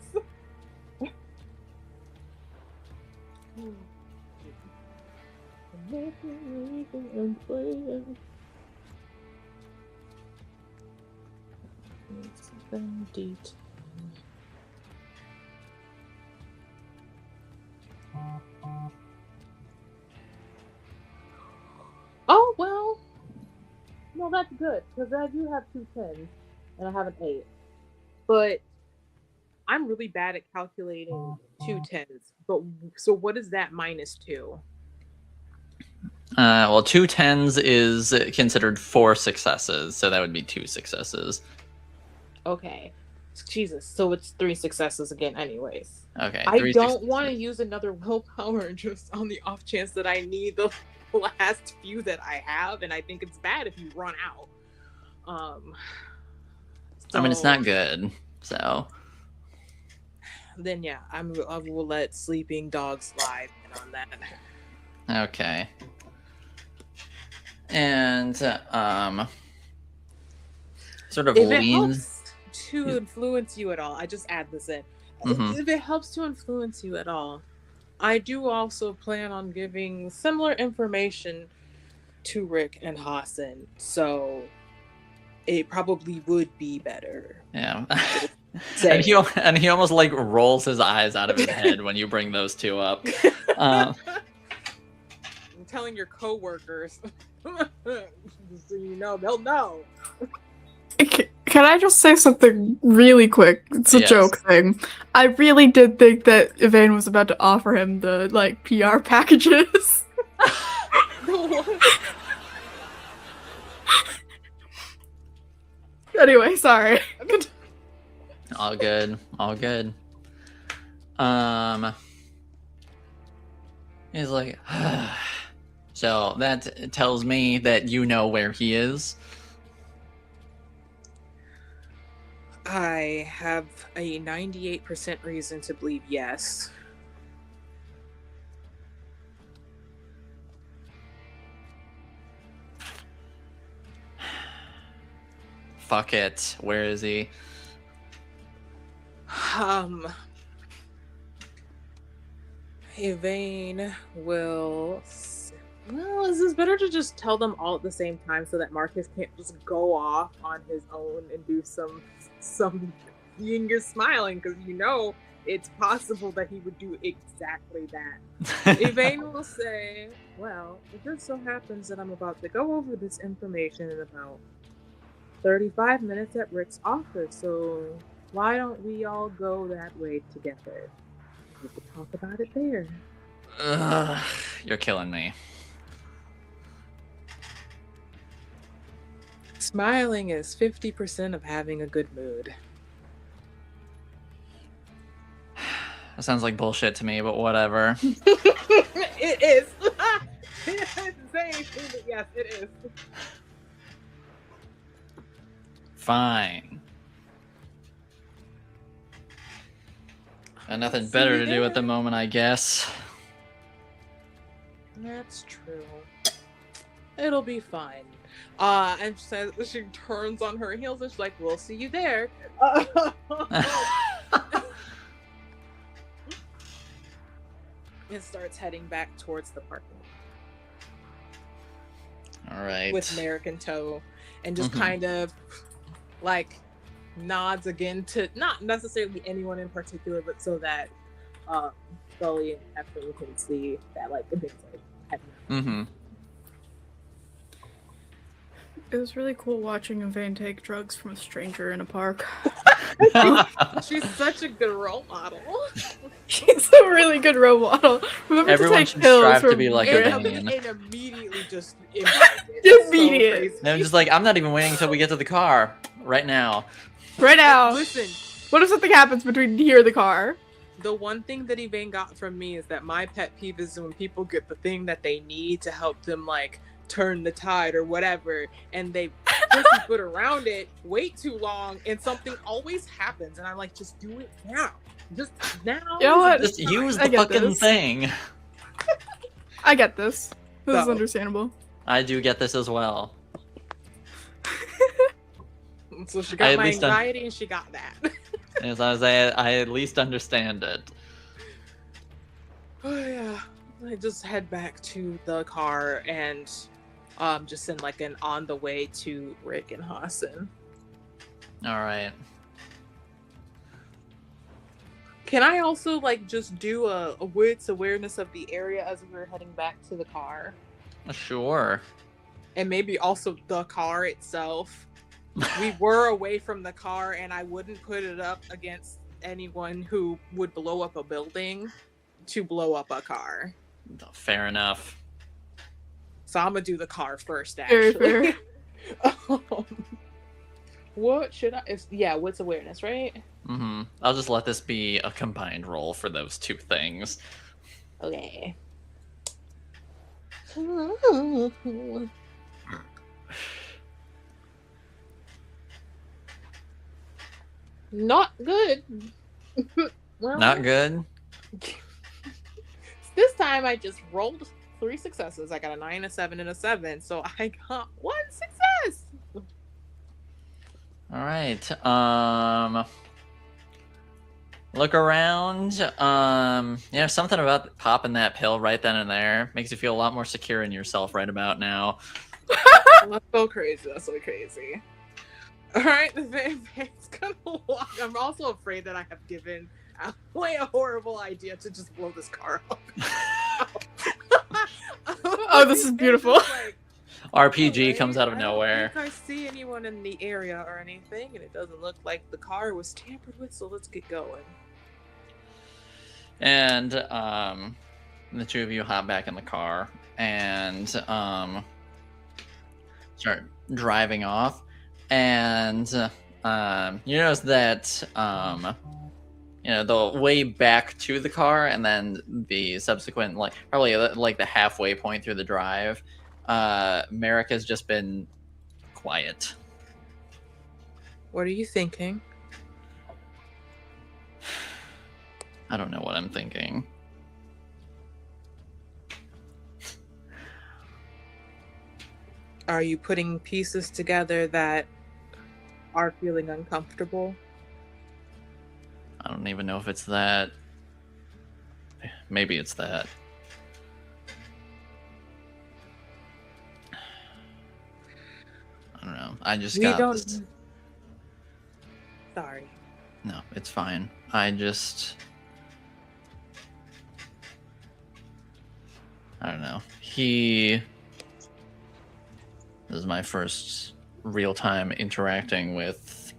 Oh, well. No, that's good, because I do have 2 10s. and I have an 8. But I'm really bad at calculating 2 10s. But so what is that minus 2? Well, 2 10s is considered 4 successes, so that would be 2 successes. Okay. Jesus, so it's 3 successes again anyways. Okay. I don't want to use another willpower just on the off chance that I need the last few that I have, and I think it's bad if you run out. I mean, it's not good, so... Then yeah, I will let sleeping dogs slide on that. Okay. And, sort of if it leans... helps to influence you at all, I just add this in. Mhm. If it helps to influence you at all, I do also plan on giving similar information to Rick and Hassan, so it probably would be better. Yeah. and he almost like rolls his eyes out of his head when you bring those two up. I'm telling your coworkers, so you know, they'll know. Can I just say something really quick? It's a Yes. joke thing. I really did think that Yvain was about to offer him the like PR packages. Anyway, sorry. All good. All good. He's like, so that tells me that you know where he is. I have a 98% reason to believe yes. Fuck it. Where is he? Yvain will... Well, is this better to just tell them all at the same time so that Marcus can't just go off on his own and do some and you're smiling because you know it's possible that he would do exactly that. Yvain will say, well, it just so happens that I'm about to go over this information in about 35 minutes at Rick's office, so why don't we all go that way together? We could talk about it there. You're killing me. Smiling is 50% of having a good mood. That sounds like bullshit to me, but whatever. It is. It doesn't say anything, but yes, it is. Fine. Got nothing better to do at the moment, I guess. That's true. It'll be fine. And she turns on her heels and she's like, we'll see you there. And starts heading back towards the parking lot. All right. With Merrick in tow. And just kind of like nods again to not necessarily anyone in particular, but so that Scully and Ephraim can see that like the big heading. It was really cool watching Yvain take drugs from a stranger in a park. She's such a good role model. She's a really good role model. Remember Everyone to take should pills strive to from be like Yvain. Yvain. And immediately just Immediate. And I'm just like, I'm not even waiting until we get to the car. Right now. Right now. Listen, What if something happens between here and the car? the one thing that Yvain got from me is that my pet peeve is when people get the thing that they need to help them like turn the tide or whatever, and they put around it, wait too long, and something always happens, and I'm like, just do it now. Just now. You know what? Just use I the get fucking this. thing. I get this. This is So- understandable. I do get this as well. So she I got at my least anxiety and she got that. As I say, I at least understand it. Oh yeah. I just head back to the car and just send like an on the way to Rick and Hassan. All right. Can I also like just do a wits awareness of the area as we were heading back to the car? Sure. And maybe also the car itself. We were away from the car, and I wouldn't put it up against anyone who would blow up a building to blow up a car. Fair enough. So I'm gonna do the car first, Very actually. fair. What should I? What's awareness, right? Mm-hmm. I'll just let this be a combined roll for those two things. Okay. Not good. Well, Not good. this time I just rolled 3 successes. I got a 9, a 7, and a 7. So I got 1 success. All right. Look around. Something about popping that pill right then and there makes you feel a lot more secure in yourself right about now. That's so crazy. That's so crazy. All right, the vampire's gonna walk. I'm also afraid that I have given Alloy a horrible idea to just blow this car up. Oh, this is beautiful. Like, RPG comes out of I nowhere. don't think I see anyone in the area or anything, and it doesn't look like the car was tampered with. So let's get going. And the two of you hop back in the car and start driving off. And you notice that the way back to the car and then the subsequent, like probably like the halfway point through the drive, Merrick has just been quiet. What are you thinking? I don't know what I'm thinking. Are you putting pieces together that are feeling uncomfortable? I don't even know if it's that. Maybe it's that. I don't know. I just got this. Sorry. No, it's fine. I don't know. This is my first real time interacting with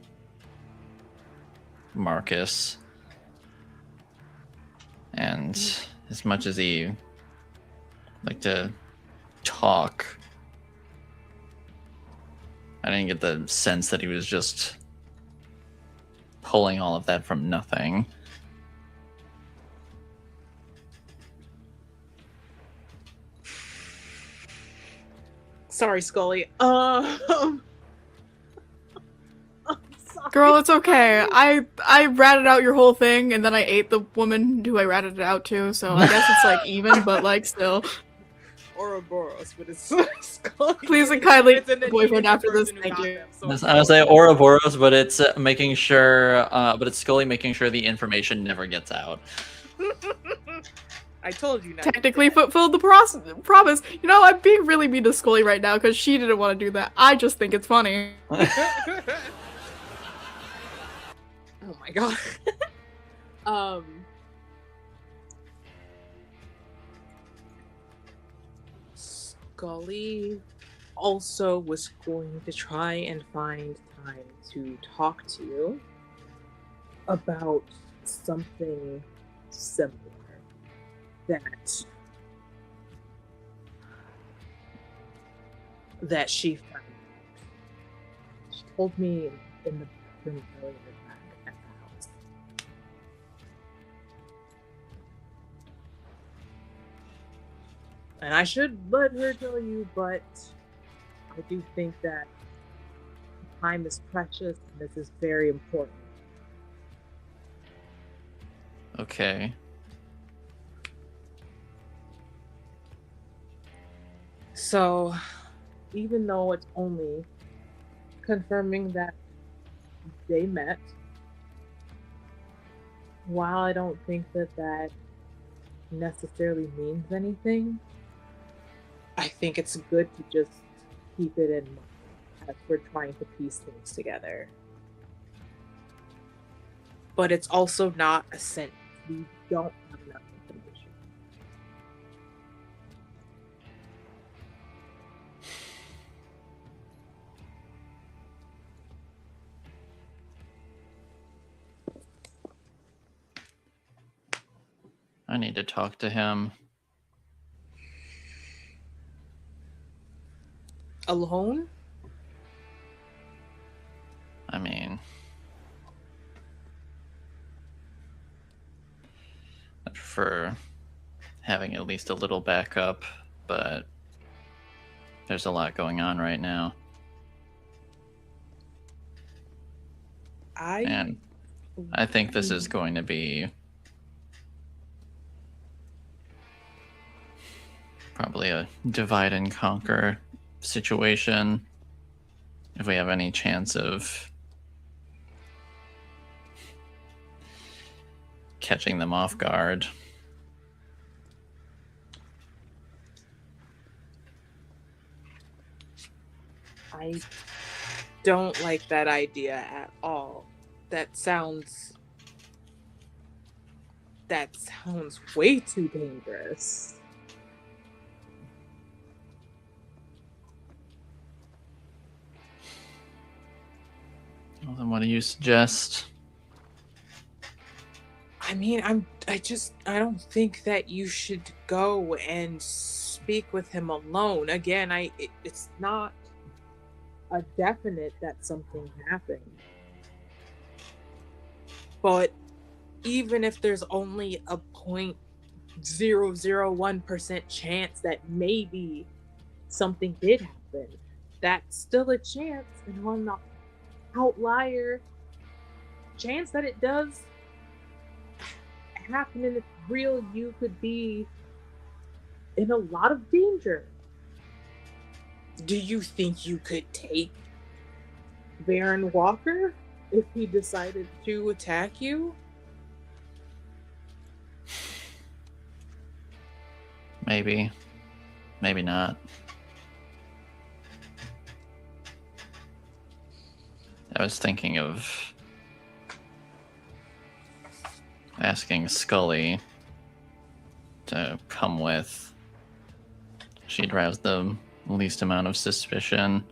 Marcus. And as much as he like to talk, I didn't get the sense that he was just pulling all of that from nothing. Sorry, Scully. I'm sorry. Girl, it's okay. I ratted out your whole thing, and then I ate the woman who I ratted it out to, so I guess it's like even, but like still. Ouroboros, but it's Scully. Please and kindly It's an boyfriend immediate after this, person who thank got you. them, so I it's was say Scully. Ouroboros, but it's making sure, but it's Scully making sure the information never gets out. I told you not. to do Technically that. fulfilled the promise. You know, I'm being really mean to Scully right now because she didn't want to do that. I just think it's funny. Oh my god. Scully also was going to try and find time to talk to you about something similar that she found. She told me in the bathroom earlier back at the house. And I should let her tell you, but I do think that time is precious and this is very important. Okay. So, even though it's only confirming that they met, while I don't think that necessarily means anything, I think it's good to just keep it in mind as we're trying to piece things together. But it's also not a sentence. We don't have enough information. I need to talk to him. Alone? I mean, I prefer having at least a little backup, but there's a lot going on right now. And I think this is going to be probably a divide and conquer situation if we have any chance of catching them off guard. I don't like that idea at all. That sounds way too dangerous. Well, then what do you suggest? I mean, I don't think that you should go and speak with him alone. Again, it's not a definite that something happened. But even if there's only a 0.001% chance that maybe something did happen, that's still a chance, and on the outlier chance that it does happen and it's real, you could be in a lot of danger. Do you think you could take Baron Walker if he decided to attack you? Maybe. Maybe not. I was thinking of asking Scully to come with. She'd rouse the least amount of suspicion.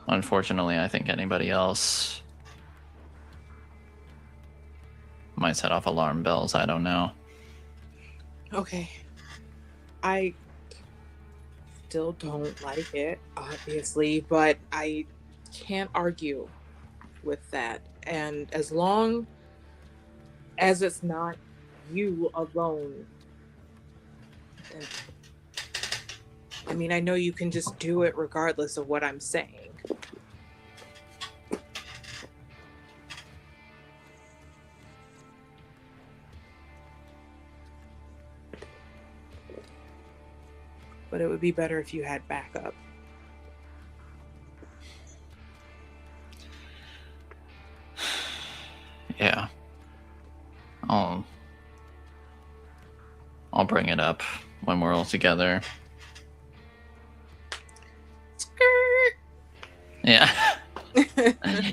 Unfortunately, I think anybody else might set off alarm bells. I don't know. Okay. I still don't like it, obviously, but I can't argue with that. And as long as it's not you alone, then, I mean, I know you can just do it regardless of what I'm saying. But it would be better if you had backup. Yeah. I'll bring it up when we're all together. Skirt. Yeah.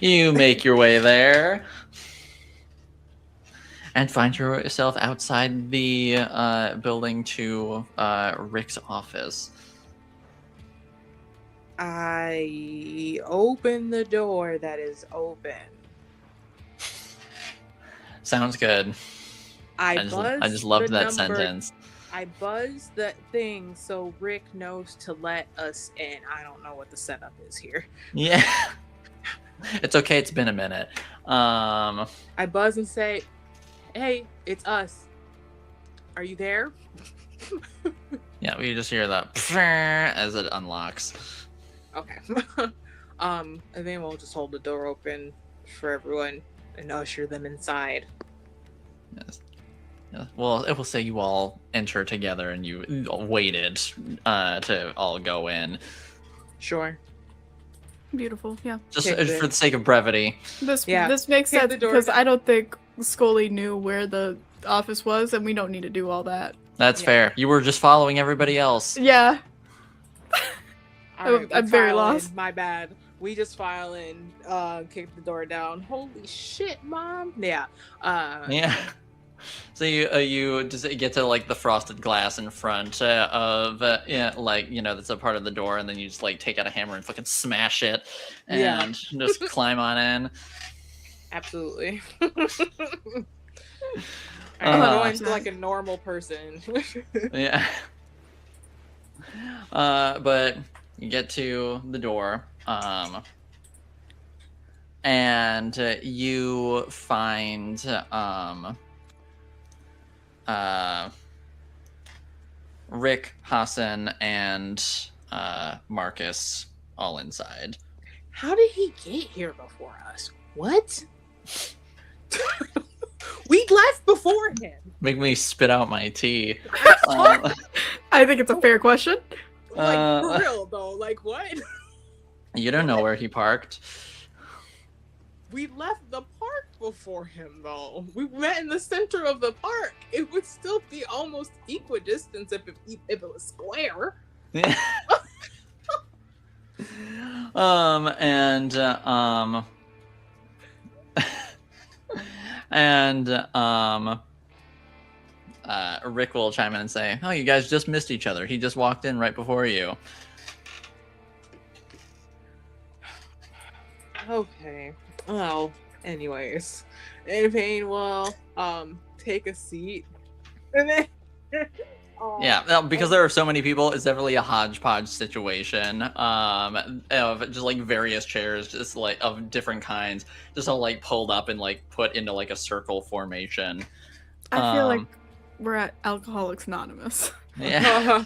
You make your way there. And find yourself outside the building to Rick's office. I open the door that is open. Sounds good. I just loved that sentence. I buzz the thing so Rick knows to let us in. I don't know what the setup is here. Yeah. It's okay, it's been a minute. I buzz and say, "Hey, it's us. Are you there?" Yeah, we just hear that as it unlocks. Okay. And then we'll just hold the door open for everyone and usher them inside. Yes. Yeah. Well, it will say you all enter together and you waited to all go in. Sure. Beautiful, yeah. Just for the sake of brevity. This makes Kick sense the door because down. I don't think Scully knew where the office was, and we don't need to do all that. That's Yeah. fair. You were just following everybody else. Yeah. All right, I'm we very file in. lost. My bad. We just file in, kick the door down. Holy shit, Mom. Yeah. Yeah. So you just get to like the frosted glass in front of like that's a part of the door, and then you just like take out a hammer and fucking smash it, and just climb on in. Absolutely. I'm going to like a normal person. Yeah. But you get to the door, and you find Rick, Hassan, and Marcus all inside. How did he get here before us? What? We left before him. Make me spit out my tea. I think it's a fair question. Like, for real, though. Like, what? You don't know where he parked. We left the park before him, though. We met in the center of the park. It would still be almost equidistant if it was square. Yeah. Rick will chime in and say, "Oh, you guys just missed each other. He just walked in right before you." Okay. Well, anyways, Vane will take a seat, and then Yeah, because there are so many people, it's definitely a hodgepodge situation. Of just like various chairs, just like of different kinds, just all like pulled up and like put into like a circle formation. I feel like we're at Alcoholics Anonymous. Yeah.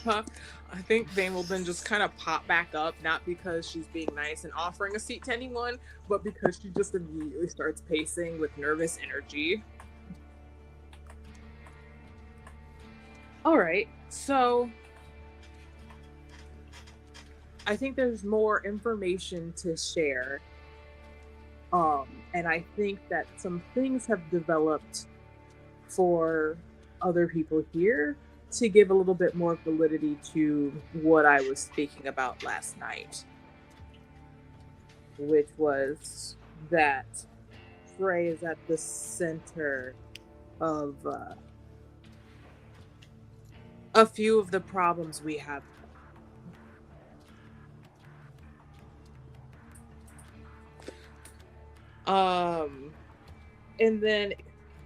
I think Vane will then just kind of pop back up, not because she's being nice and offering a seat to anyone, but because she just immediately starts pacing with nervous energy. All right, so I think there's more information to share, and I think that some things have developed for other people here to give a little bit more validity to what I was speaking about last night, which was that Frey is at the center of a few of the problems we have. And then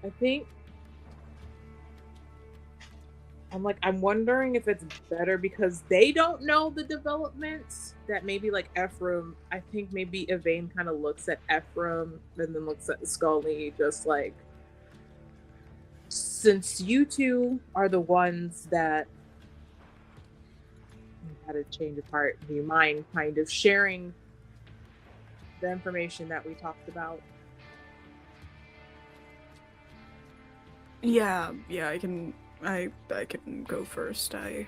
I think I'm wondering if it's better because they don't know the developments that maybe like Ephraim, I think maybe Yvain kind of looks at Ephraim and then looks at Scully, just like, since you two are the ones that had a change of heart, do you mind kind of sharing the information that we talked about? Yeah, I can go first. I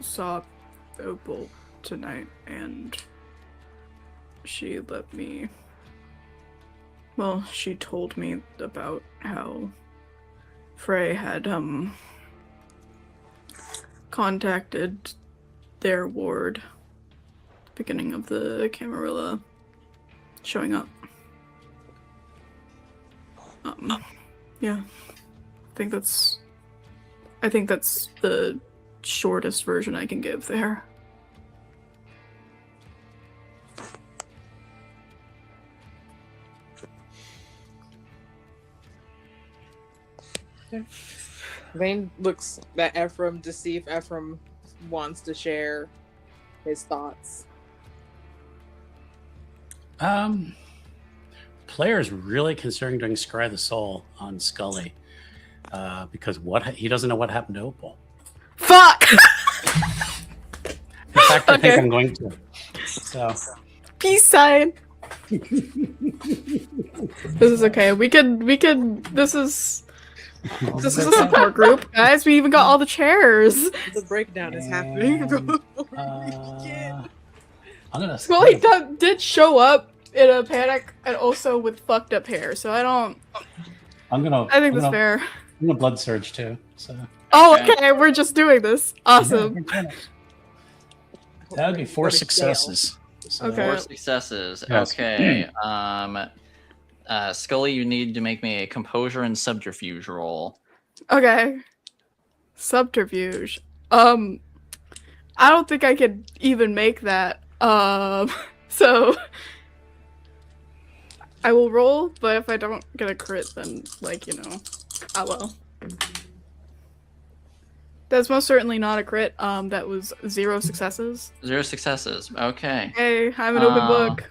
saw Opal tonight, and she let me. Well, she told me about how Frey had contacted their ward at the beginning of the Camarilla showing up. Yeah. I think that's the shortest version I can give there. Vane looks at Ephraim to see if Ephraim wants to share his thoughts. Player's really considering doing Scry the Soul on Scully because he doesn't know what happened to Opal. Fuck! In fact, I think I'm going to. So. Peace sign. This is okay. We can. This is a support group, guys. We even got all the chairs. The breakdown is happening before we begin. Well, he did show up in a panic and also with fucked up hair, so I think that's fair. I'm gonna blood surge too. So. Oh, okay. We're just doing this. Awesome. That would be 4 Go to jail. successes. So- Okay. 4 successes. Yes. Okay. Scully, you need to make me a composure and subterfuge roll. Okay. Subterfuge. I don't think I could even make that. So I will roll, but if I don't get a crit, then oh well. That's most certainly not a crit. That was 0 successes. 0 successes. Okay. Hey, I'm an open book.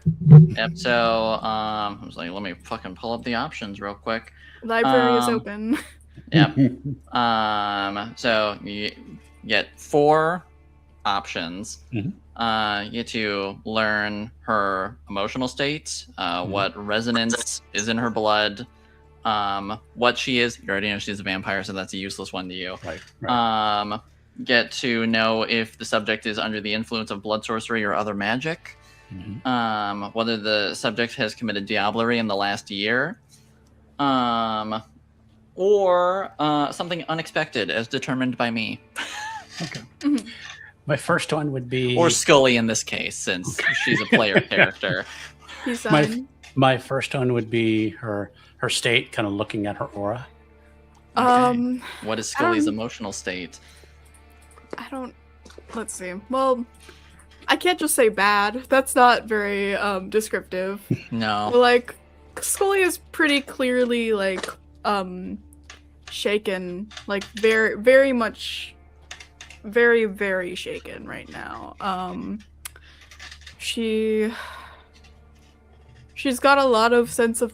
Yep. So I was like, let me fucking pull up the options real quick. Library is open. Yep. So you get 4 options. Mhm. You get to learn her emotional state, what resonance is in her blood, what she is. You already know she's a vampire, so that's a useless one to you. Right. Get to know if the subject is under the influence of blood sorcery or other magic. Mhm. Whether the subject has committed diablerie in the last year. Or something unexpected as determined by me. Okay. Mhm. My first one would be... Or Scully in this case, since she's a player character. He's My first one would be her state, kind of looking at her aura. Okay. What is Scully's don't- emotional state? I don't. Let's see. Well, I can't just say bad. That's not very descriptive. No. But, like, Scully is pretty clearly shaken, like very, very much, very, very shaken right now. She's got a lot of sense of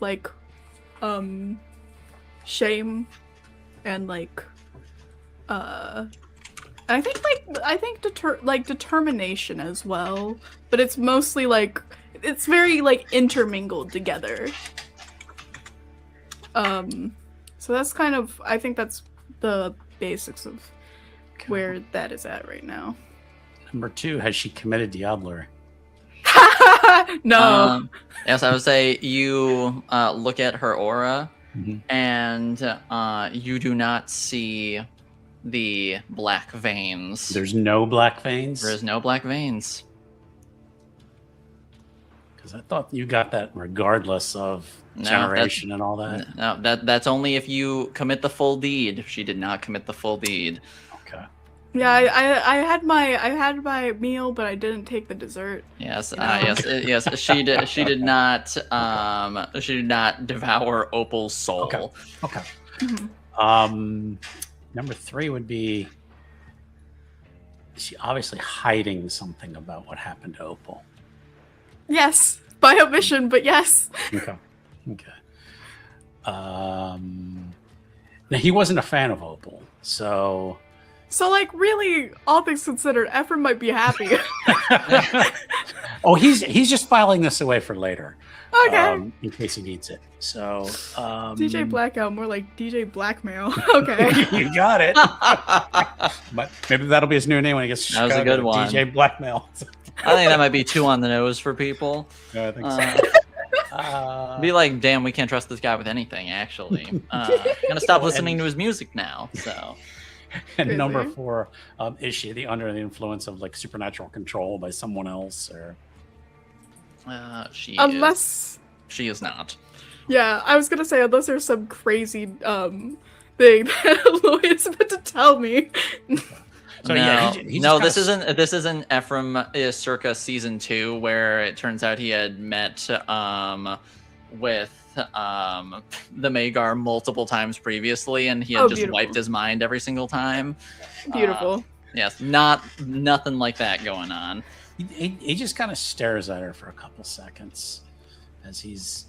shame and I think determination as well, but it's mostly it's very intermingled together. So that's kind of, I think that's the basics of where that is at right now. Number 2, has she committed diablerie? No. Yes, I would say you look at her aura, Mhm. and you do not see the black veins. There's no black veins? There is no black veins. Because I thought you got that regardless of generation and all that. No, that's only if you commit the full deed. She did not commit the full deed. Okay. Yeah, I had my meal, but I didn't take the dessert. Yes, No. yes. She did not. She did not devour Opal's soul. Okay. Mhm. Number 3 would be, is she obviously hiding something about what happened to Opal? Yes, by omission, but yes. Okay. Now he wasn't a fan of Opal, so So really, all things considered, Ephraim might be happy. oh, he's just filing this away for later. Okay. In case he needs it. So DJ Blackout, more like DJ Blackmail. Okay. you got it. But maybe that'll be his new name when he gets to That was a Chicago, good one. DJ Blackmail. I think that might be too on the nose for people. Yeah, I think so. Be like, damn, we can't trust this guy with anything. Actually, gonna stop listening to his music now. So, And Really? number 4, is she under the influence of supernatural control by someone else, or she Unless is not. Yeah, I was gonna say, unless there's some crazy thing that Lloyd's meant to tell me. So, no, yeah, he just no, kinda this isn't Ephraim circa season 2, where it turns out he had met with the Magar multiple times previously, and he had just beautiful. wiped his mind every single time. Beautiful. Yes, nothing like that going on. He just kind of stares at her for a couple seconds as he's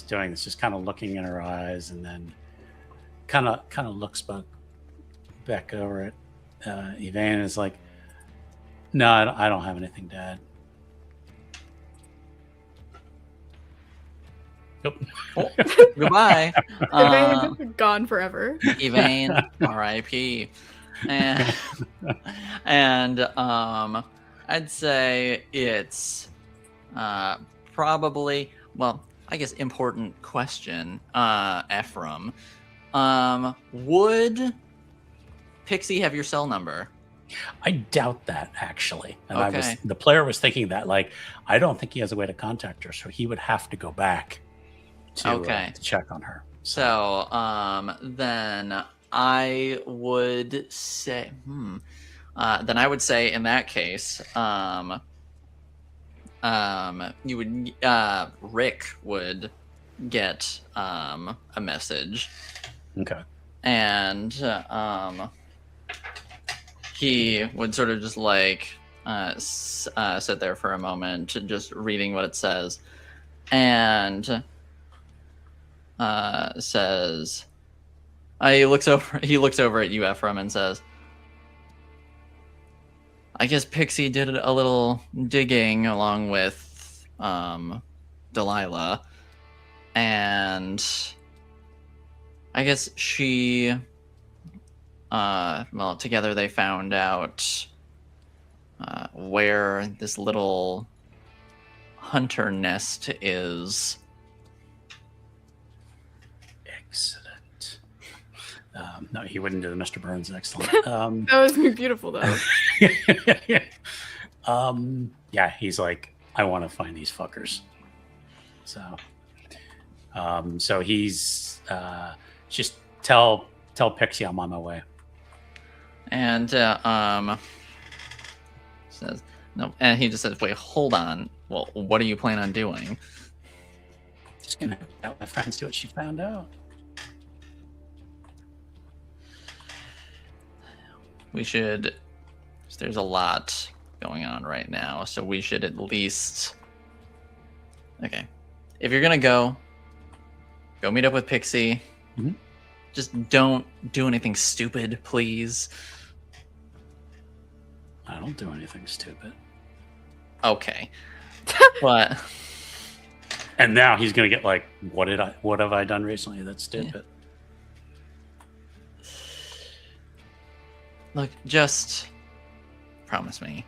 doing this, just kind of looking in her eyes, and then kind of looks back over at Yvain and is like, "No, I don't have anything, Dad." Nope. Oh, goodbye. Gone forever. Yvain, R.I.P. And I'd say it's probably, well, I guess important question, Ephraim. Would Pixie have your cell number? I doubt that, actually. And Okay. the player was thinking that, like, I don't think he has a way to contact her, so he would have to go back to check on her. So, then I would say, then I would say in that case, you would, Rick would get, a message. Okay. And, he would sort of just like, sit there for a moment, just reading what it says. And, says, he looks over at you, Ephraim, and says, I guess Pixie did a little digging along with Delilah, and I guess she together they found out where this little hunter nest is. Excellent. No, he wouldn't do the Mr. Burns. Excellent. That was beautiful, though. Yeah, he's like, I want to find these fuckers. So, so he's just tell Pixie I'm on my way. And says no, and he just says, "Wait, hold on. Well, what do you plan on doing?" Just gonna have my friends do what she found out. We should. There's a lot going on right now, so we should at least. Okay, if you're gonna go meet up with Pixie. Mm-hmm. Just don't do anything stupid, please. I don't do anything stupid. Okay, but. And now he's gonna get like, what have I done recently that's stupid? Yeah. Look, just promise me.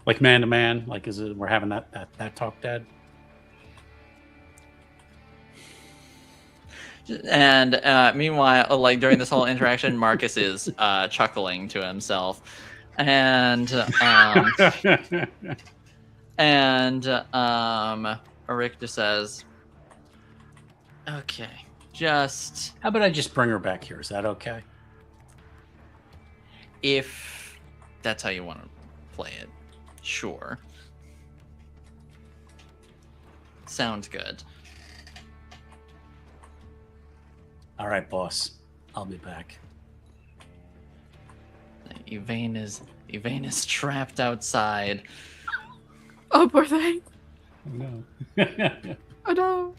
Like man to man, like we're having that talk, Dad? And meanwhile, like during this whole interaction, Marcus is chuckling to himself, and Rick just says, "Okay, just how about I just bring her back here? Is that okay? If that's how you want to play it, sure. Sounds good." All right, boss. I'll be back. Yvain is trapped outside. Oh, poor thing. Oh, no. Oh, no.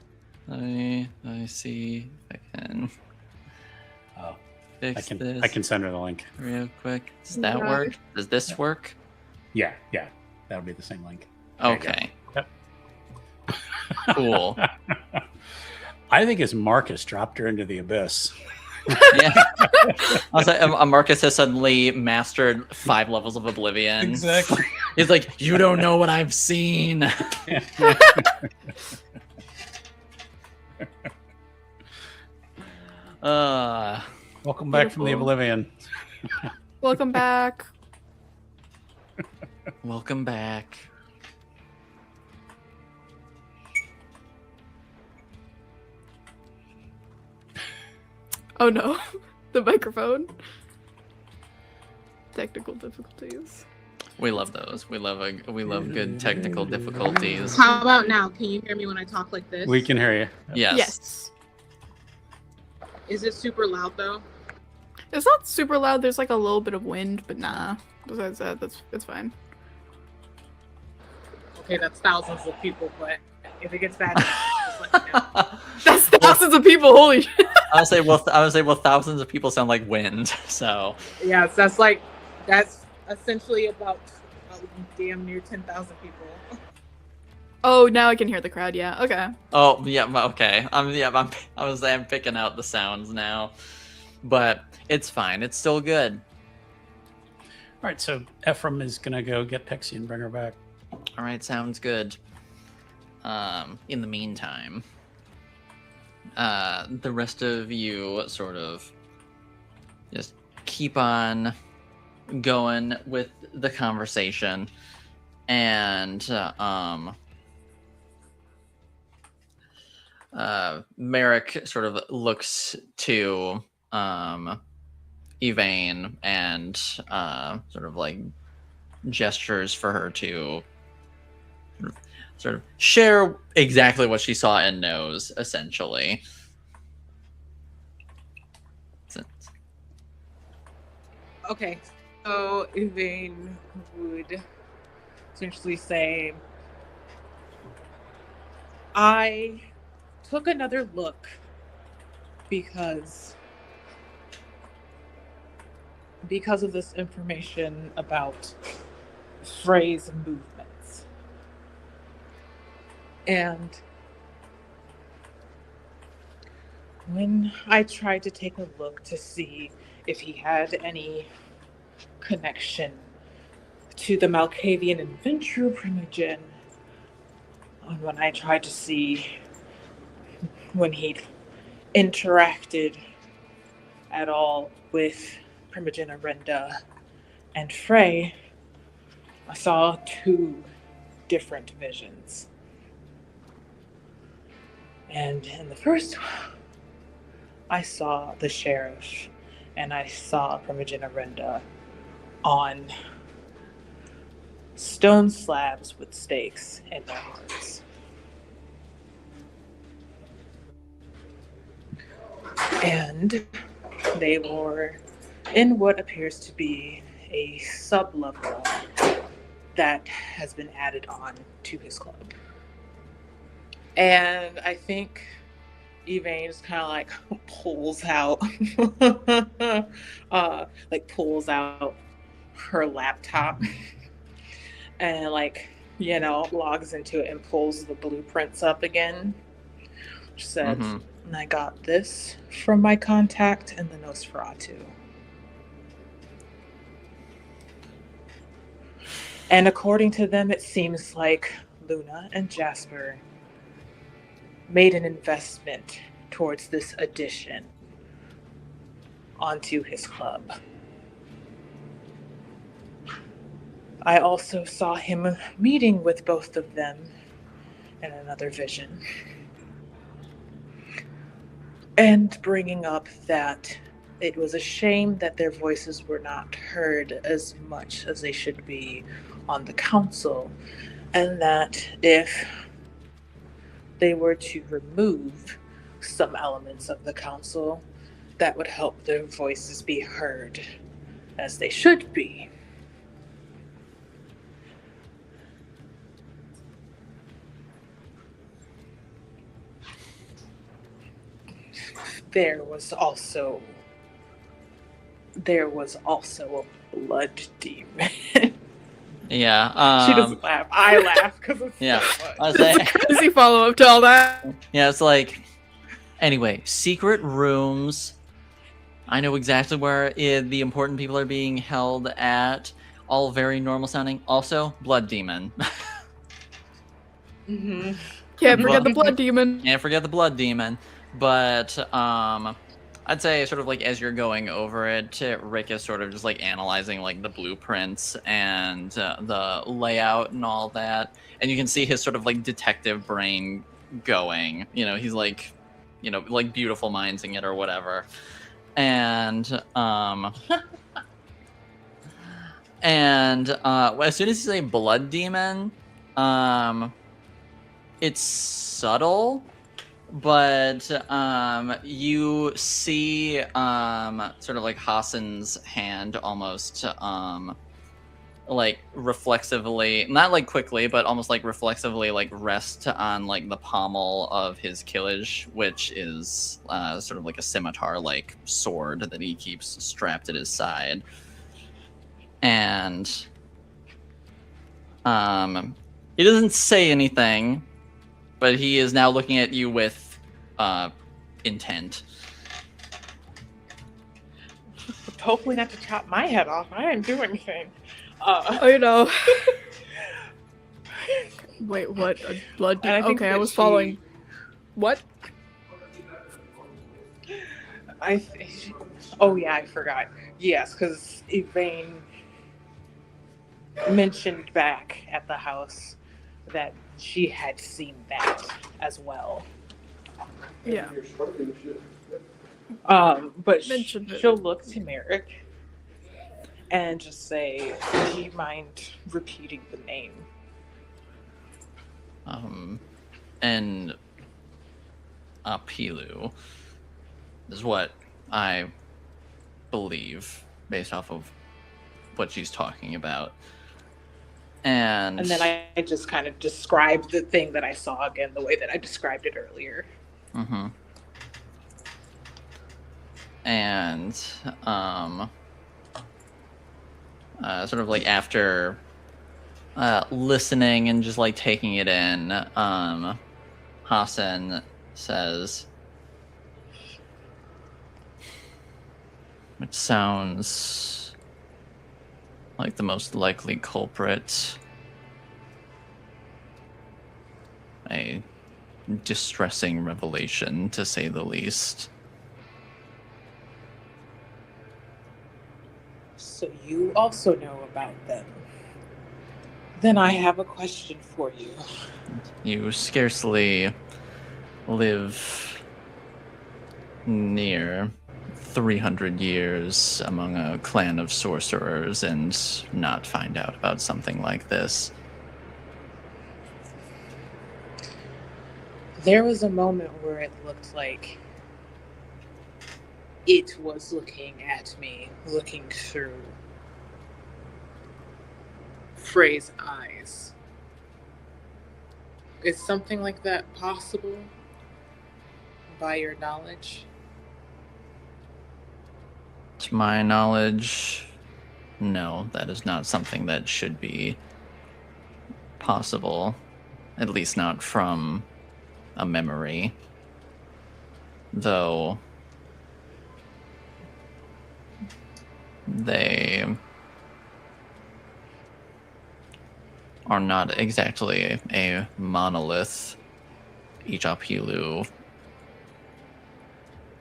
I see if I can fix this. I can send her the link. Real quick. Does that Yeah. work? Does this work? Yeah. That'll be the same link. Okay. Yep. Cool. I think it's Marcus dropped her into the abyss. Yeah. Marcus has suddenly mastered 5 levels of oblivion. Exactly. He's like, you don't know what I've seen. Welcome back from the Beautiful. oblivion. Welcome back. Welcome back. Oh no, the microphone. Technical difficulties. We love those. We love good technical difficulties. How about now? Can you hear me when I talk like this? We can hear you. Yes. Yes. Is it super loud though? It's not super loud. There's like a little bit of wind, but nah. Besides that, it's fine. Okay, that's thousands of people, but if it gets bad, just let me know. That's thousands of people. Holy shit. I would say well, thousands of people sound like wind. So Yes, that's essentially about damn near 10,000 people. Oh, now I can hear the crowd. Yeah. Okay. oh yeah, okay. I'm picking out the sounds now, but it's fine. It's still good. All right, so Ephraim is gonna go get Pixie and bring her back. All right, sounds good. In the meantime, the rest of you sort of just keep on going with the conversation, and Merrick sort of looks to Evane and sort of like gestures for her to sort of share exactly what she saw and knows, essentially. Okay, so Evane would essentially say, I took another look because of this information about Frey's movements. And when I tried to take a look to see if he had any connection to the Malkavian adventure primogen, and when I tried to see when he'd interacted at all with Primogen Arenda and Frey, I saw two different visions. And in the first, I saw the sheriff and I saw Primogen Arenda on stone slabs with stakes in their hearts. And they were in what appears to be a sub-level that has been added on to his club. And I think Evane just kind of like pulls out pulls out her laptop and logs into it and pulls the blueprints up again. She said, and I got this from my contact in the Nosferatu. And according to them, it seems like Luna and Jasper made an investment towards this addition onto his club. I also saw him meeting with both of them in another vision, and bringing up that it was a shame that their voices were not heard as much as they should be on the council, and that if they were to remove some elements of the council, that would help their voices be heard as they should be. There was also a blood demon. Yeah. She doesn't laugh. I laugh because it's yeah. so fun. I was saying, Crazy follow up to all that. yeah, it's like, anyway, secret rooms. I know exactly where the important people are being held at. All very normal sounding. Also, blood demon. Mm-hmm. Can't forget the blood demon. Can't forget the blood demon. But I'd say sort of like as you're going over it, Rick is sort of just like analyzing like the blueprints and the layout and all that. And you can see his sort of like detective brain going. You know, he's like, like beautiful mindsing it or whatever. And as soon as you say blood demon, it's subtle. But you see sort of like Hassan's hand almost like reflexively, not like quickly, but almost like reflexively like rest on like the pommel of his Killage, which is sort of like a scimitar like sword that he keeps strapped at his side. And he doesn't say anything, but he is now looking at you with intent. Hopefully not to chop my head off. I didn't do anything. I know. Wait, what? A blood demon? Okay, I was following. What? Oh yeah, I forgot. Yes, because Yvain mentioned back at the house that she had seen that as well. Yeah. But Mentioned it. she'll look to Merrick and just say, "Do you mind repeating the name?" And Apilu is what I believe based off of what she's talking about. And then I just kind of described the thing that I saw again the way that I described it earlier. Mm-hmm. And sort of like after listening and just like taking it in, Hassan says, "It sounds like the most likely culprit. A distressing revelation, to say the least." So you also know about them. Then I have a question for you. You scarcely live near 300 years among a clan of sorcerers and not find out about something like this. There was a moment where it looked like it was looking at me, looking through Frey's eyes. Is something like that possible? By your knowledge? To my knowledge, no, that is not something that should be possible. At least not from a memory. Though they are not exactly a monolith. Each Apilu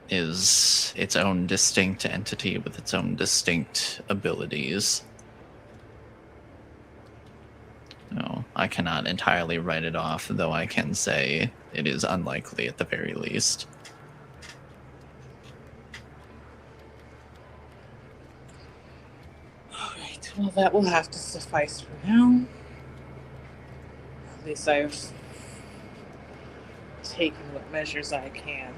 is its own distinct entity with its own distinct abilities. No, I cannot entirely write it off, though I can say it is unlikely at the very least. Alright, well that will have to suffice for now. At least I've taken what measures I can.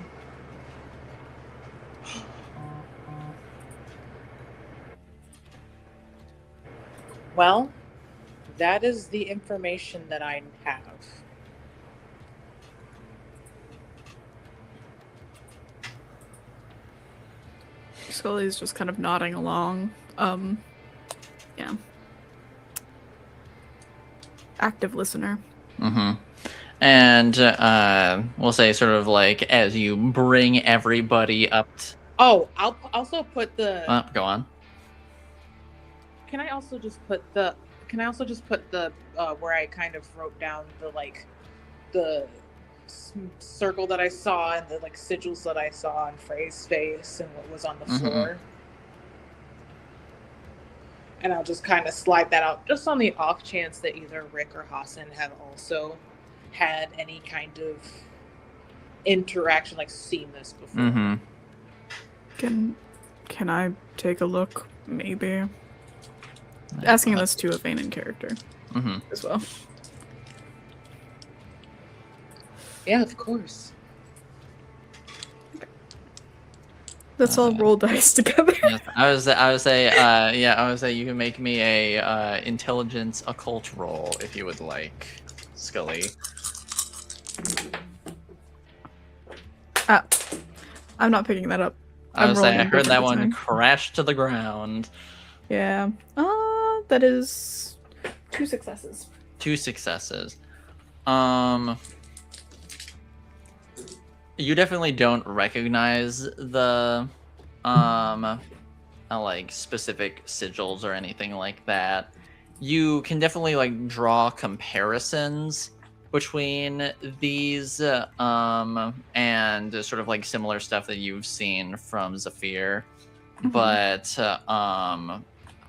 Well, that is the information that I have. Scully's just kind of nodding along. Yeah. Active listener. Mm-hmm. And we'll say sort of like as you bring everybody up. Oh, I'll also put the. Go on. Can I also just put the where I kind of wrote down the circle that I saw and the sigils that I saw on Frey's face and what was on the floor. And I'll just kind of slide that out just on the off chance that either Rick or Hassan have also had any kind of interaction, seen this before. Can I take a look? Maybe. Asking this to a Yvain in character as well. Yeah, of course. Let's all roll dice together. Yes, I would say you can make me a intelligence occult roll if you would like, Scully. I'm not picking that up. I heard that one time. crash to the ground. Yeah. That is 2 successes. 2 successes. You definitely don't recognize the specific sigils or anything like that. You can definitely draw comparisons between these and sort of like similar stuff that you've seen from Zephyr, but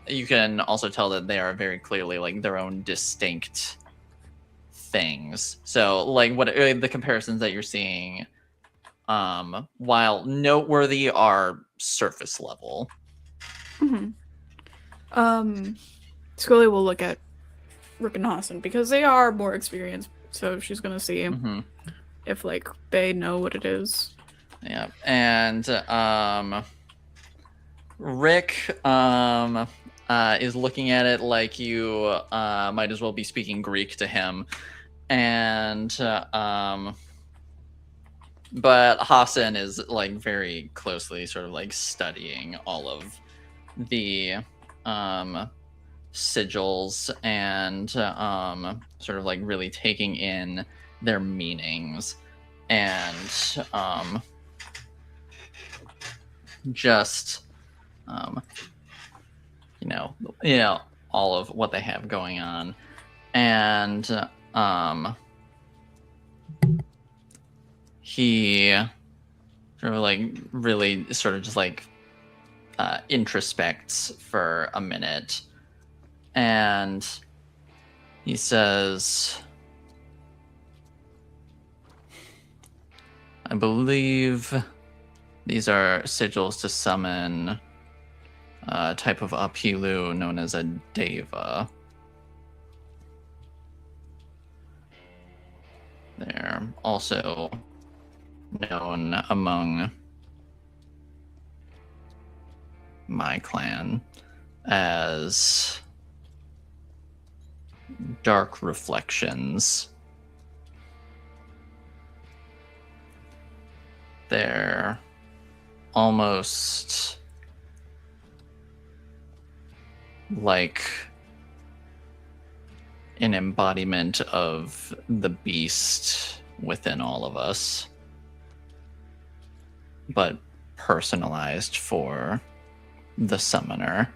you can also tell that they are very clearly like their own distinct things. So like what the comparisons that you're seeing, while noteworthy, are surface level. Scully will look at Rick and Hassan because they are more experienced, so she's gonna see if like they know what it is. Yeah, and Rick is looking at it like you might as well be speaking Greek to him, and but Hassan is like very closely sort of like studying all of the sigils and sort of like really taking in their meanings and just you know all of what they have going on, and he sort of like really sort of just like introspects for a minute, and he says, I believe these are sigils to summon a type of Apilu known as a Deva. They're also known among my clan as dark reflections. They're almost like an embodiment of the beast within all of us, but personalized for the summoner.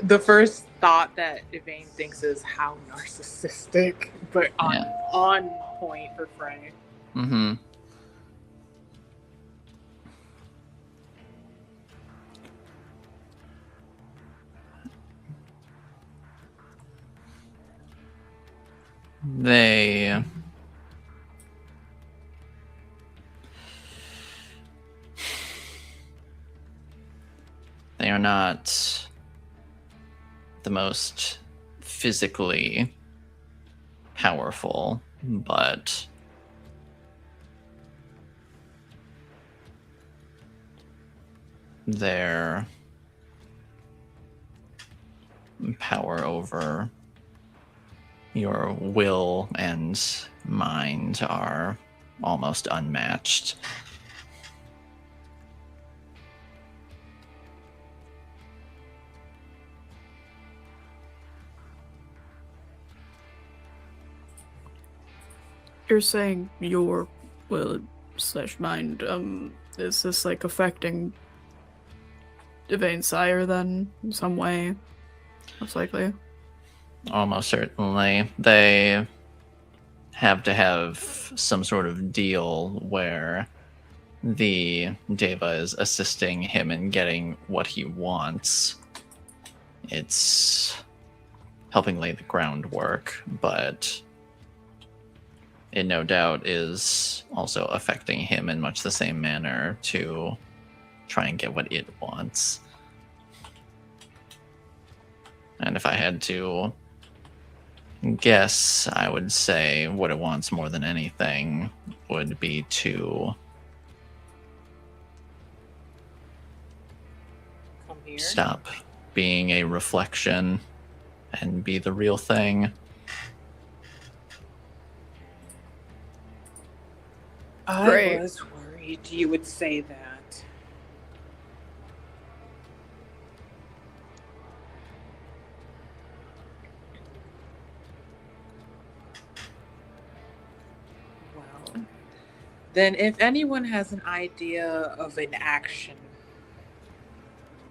The first thought that Yvain thinks is how narcissistic, but on point for Frey. Mm-hmm. They are not the most physically powerful, but their power over your will and mind are almost unmatched. You're saying your will / mind, is this like affecting Yvain's sire then in some way? Most likely. Almost certainly. They have to have some sort of deal where the Deva is assisting him in getting what he wants. It's helping lay the groundwork, but it no doubt is also affecting him in much the same manner to try and get what it wants. And if I had to guess, I would say what it wants more than anything would be to stop being a reflection and be the real thing. I was worried you would say that. Well, then if anyone has an idea of an action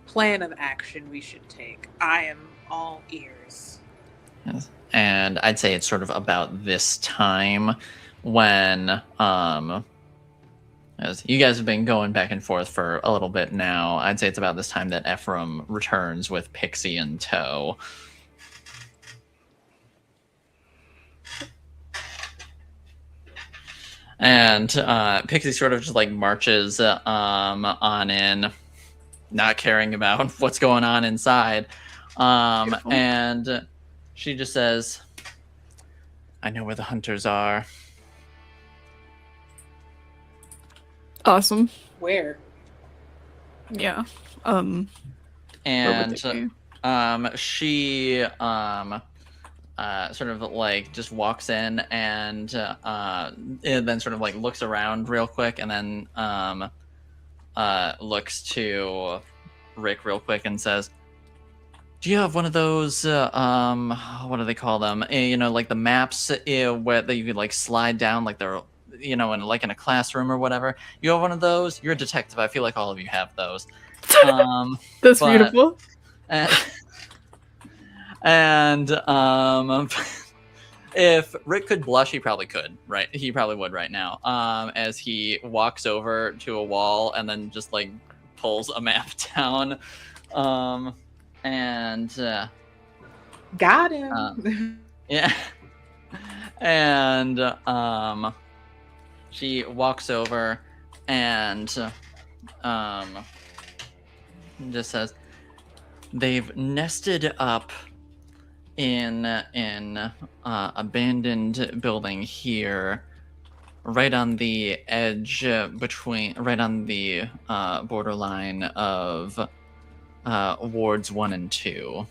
plan of action we should take. I am all ears. Yes. And I'd say it's sort of about this time when, as you guys have been going back and forth for a little bit now, I'd say it's about this time that Ephraim returns with Pixie in tow. And Pixie sort of just like marches on in, not caring about what's going on inside. And she just says, I know where the hunters are. Awesome. Where? Yeah. And she sort of like just walks in and then sort of like looks around real quick and then looks to Rick real quick and says, do you have one of those what do they call them, like the maps where that you could like slide down like they're in like in a classroom or whatever? You have one of those? You're a detective. I feel like all of you have those. That's beautiful. And if Rick could blush, he probably could, right? He probably would right now. As he walks over to a wall and then just like pulls a map down. And got him. yeah. And she walks over and just says, they've nested up in an abandoned building here, right on the edge right on the borderline of wards 1 and 2.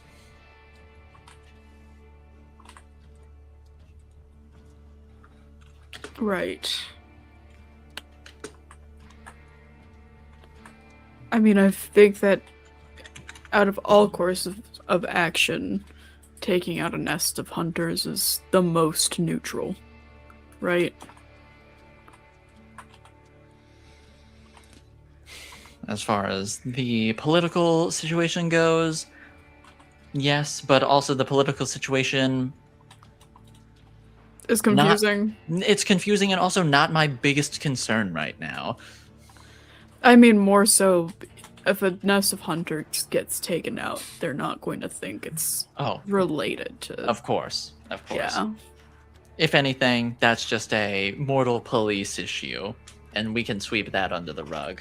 Right. I mean, I think that out of all courses of action, taking out a nest of hunters is the most neutral, right? As far as the political situation goes, yes, but also the political situation... It's confusing. It's confusing and also not my biggest concern right now. I mean, more so, if a nest of hunters gets taken out, they're not going to think it's related to... Of course. Yeah. If anything, that's just a mortal police issue, and we can sweep that under the rug.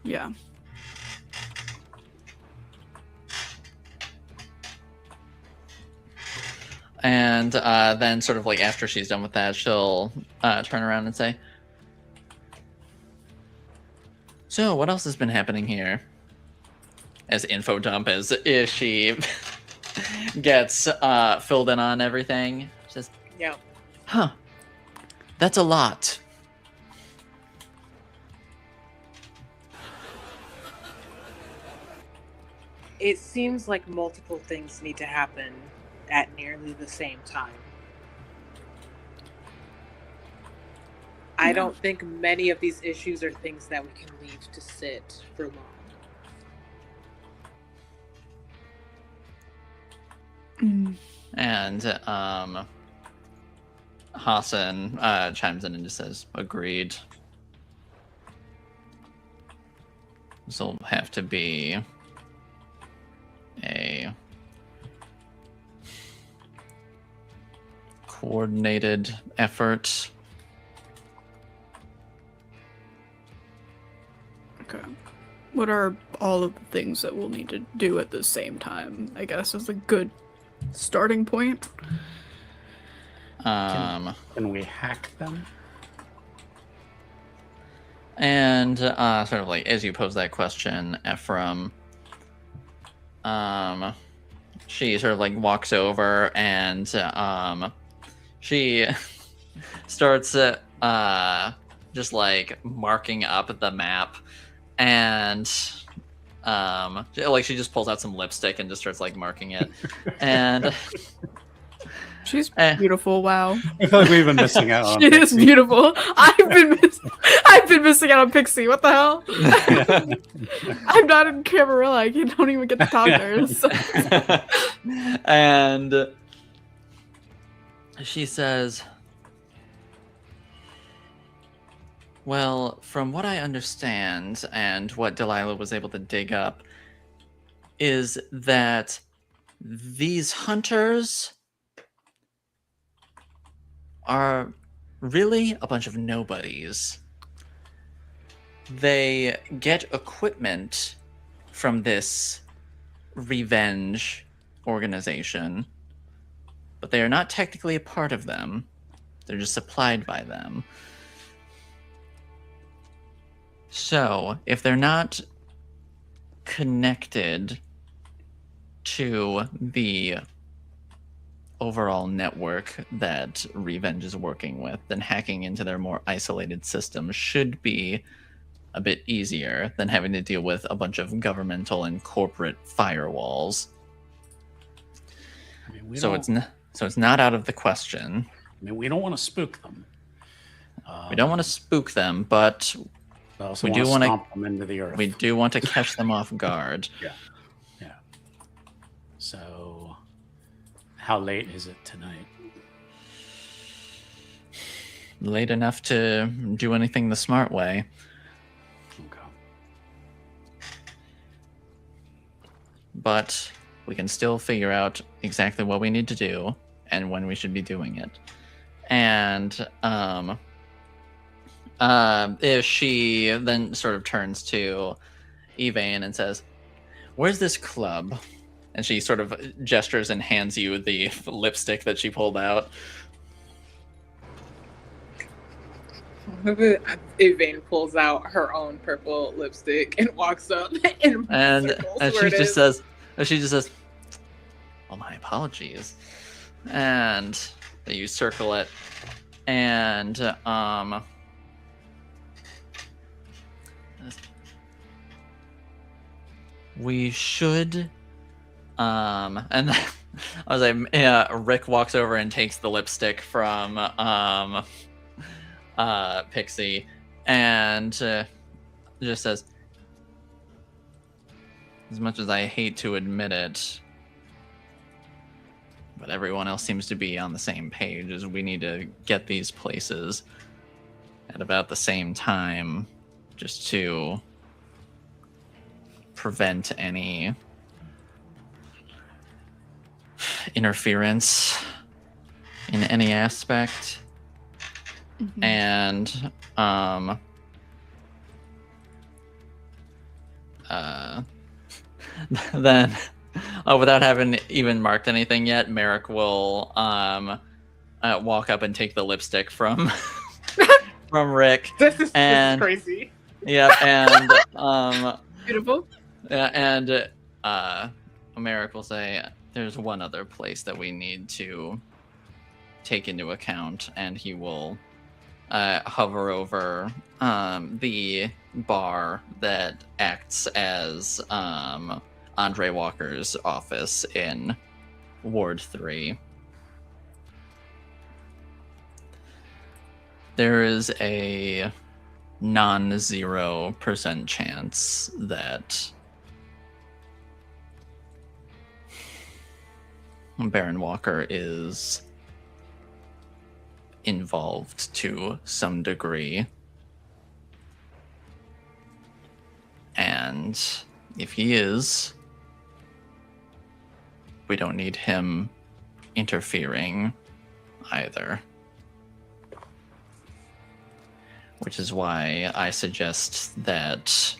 Yeah. And then sort of like after she's done with that, she'll turn around and say, so what else has been happening here? As info dump as if she gets filled in on everything. She says, Yeah. Huh. That's a lot. It seems like multiple things need to happen at nearly the same time. I don't think many of these issues are things that we can leave to sit for long. And Hassan chimes in and just says, agreed. This will have to be a coordinated effort. Okay. What are all of the things that we'll need to do at the same time, I guess, is a good starting point. Can we hack them? And sort of like as you pose that question, Ephraim, she sort of like walks over and she starts just like marking up the map, and like she just pulls out some lipstick and just starts like marking it. And She's Eh. beautiful. Wow. I feel like we've been missing out on She is Pixie. beautiful. I've been missing out on Pixie. What the hell? I'm not in Camarilla. I don't even get to talk to her. So. And she says, well, from what I understand and what Delilah was able to dig up is that these hunters are really a bunch of nobodies. They get equipment from this revenge organization, but they are not technically a part of them. They're just supplied by them. So, if they're not connected to the overall network that Revenge is working with, then hacking into their more isolated systems should be a bit easier than having to deal with a bunch of governmental and corporate firewalls. I mean, So it's not out of the question. I mean, we don't want to spook them. We don't want to spook them, but We also we want do to wanna- stomp them into the earth. we do want to catch them off guard. Yeah. So, how late is it tonight? Late enough to do anything the smart way. Okay. But we can still figure out exactly what we need to do and when we should be doing it. And if she then sort of turns to Evane and says, "Where's this club?" And she sort of gestures and hands you the lipstick that she pulled out. Evane pulls out her own purple lipstick and walks up and She just says, "Well, my apologies." And you circle it, and we should, and I was like, Rick walks over and takes the lipstick from Pixie, and just says, "As much as I hate to admit it, but everyone else seems to be on the same page, as we need to get these places at about the same time, just to prevent any interference in any aspect." Mhm. And then without having even marked anything yet, Merrick will walk up and take the lipstick from from Rick. This is And- crazy. Yeah, and Beautiful. and Merrick will say, "There's one other place that we need to take into account," and he will hover over the bar that acts as Andre Walker's office in Ward 3. There is a non-0% chance that Baron Walker is involved to some degree. And if he is, we don't need him interfering either. Which is why I suggest that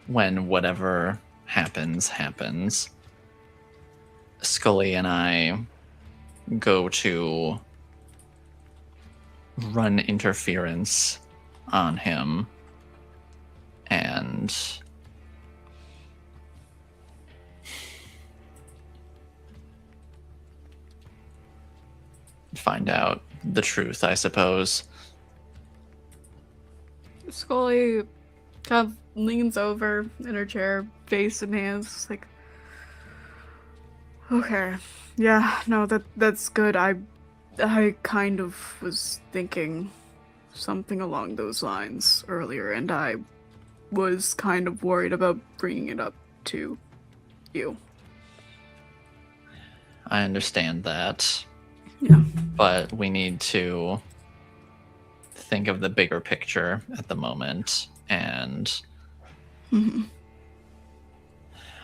when whatever happens, Scully and I go to run interference on him and find out the truth, I suppose. Scully kind of leans over in her chair, face in hands, like, Okay. Yeah, no, that's good. I kind of was thinking something along those lines earlier, and I was kind of worried about bringing it up to you. I understand that. Yeah. But we need to think of the bigger picture at the moment, and Mhm.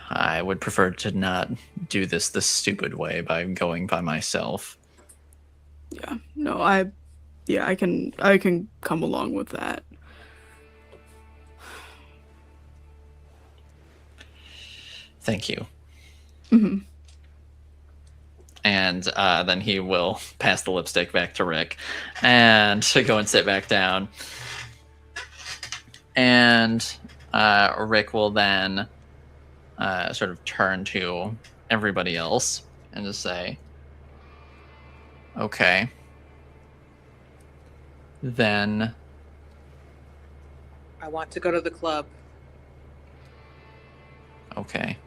I would prefer to not do this the stupid way by going by myself. Yeah. No, I can come along with that. Thank you. Mhm. And then he will pass the lipstick back to Rick and to go and sit back down. And Rick will then sort of turn to everybody else and just say, okay, then I want to go to the club. okay.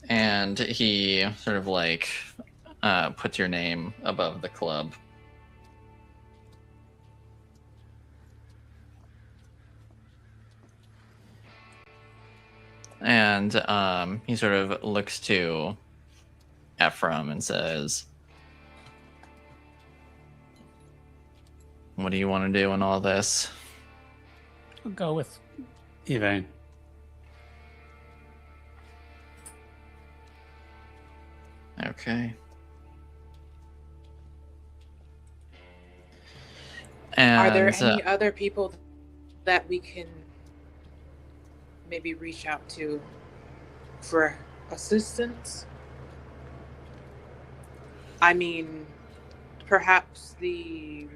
And he sort of like puts your name above the club. And he sort of looks to Ephraim and says, what do you want to do in all this? I'll go with Yvain. Okay. And Are there any other people that we can maybe reach out to for assistance? I mean, perhaps the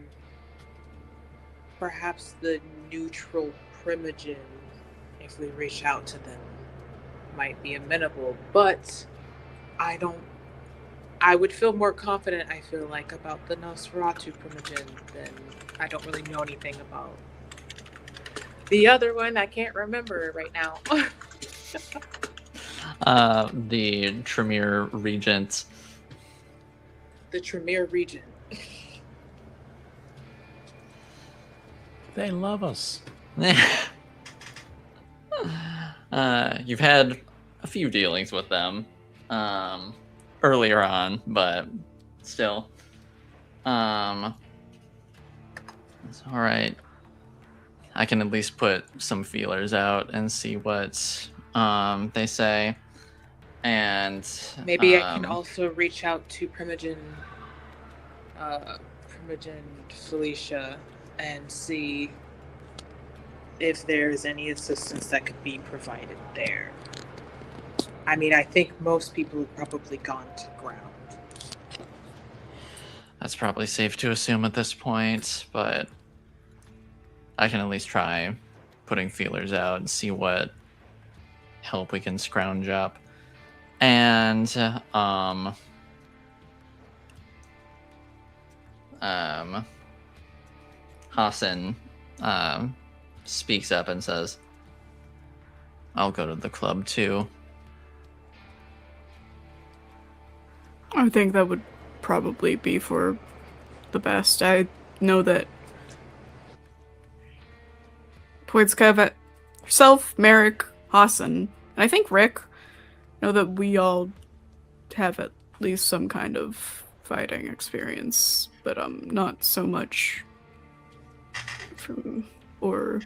neutral primogen, if we reach out to them, might be amenable, but I would feel more confident, I feel like, about the Nosferatu primogen than I don't really know anything about the other one. I can't remember right now. the Tremere Regent. The Tremere Regent. They love us. You've had a few dealings with them earlier on, but still. It's all right. I can at least put some feelers out and see what they say. And maybe I can also reach out to Primogen Felicia and see if there's any assistance that could be provided there. I mean, I think most people have probably gone to ground. That's probably safe to assume at this point, but I can at least try putting feelers out and see what help we can scrounge up. And Hassan speaks up and says, I'll go to the club too. I think that would probably be for the best. I know that Poitskeva, herself, Merrick, Hassan, and I think Rick know that we all have at least some kind of fighting experience, but not so much from, or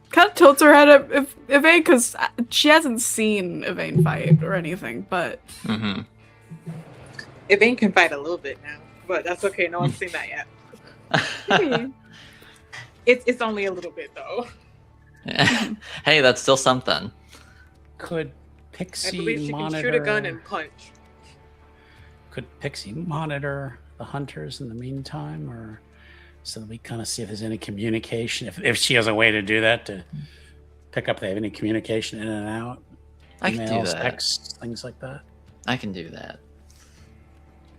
kind of tilts her head at Yvain because she hasn't seen Yvain fight or anything, but Yvain can fight a little bit now, but that's okay. No one's seen that yet. It's only a little bit though. Hey, that's still something. Could Pixie I believe she monitor? can shoot a gun and punch. Could Pixie monitor the hunters in the meantime, or so that we kind of see if there's any communication? If she has a way to do that, to pick up if they have any communication in and out, I can do emails, that. texts, things like that. I can do that.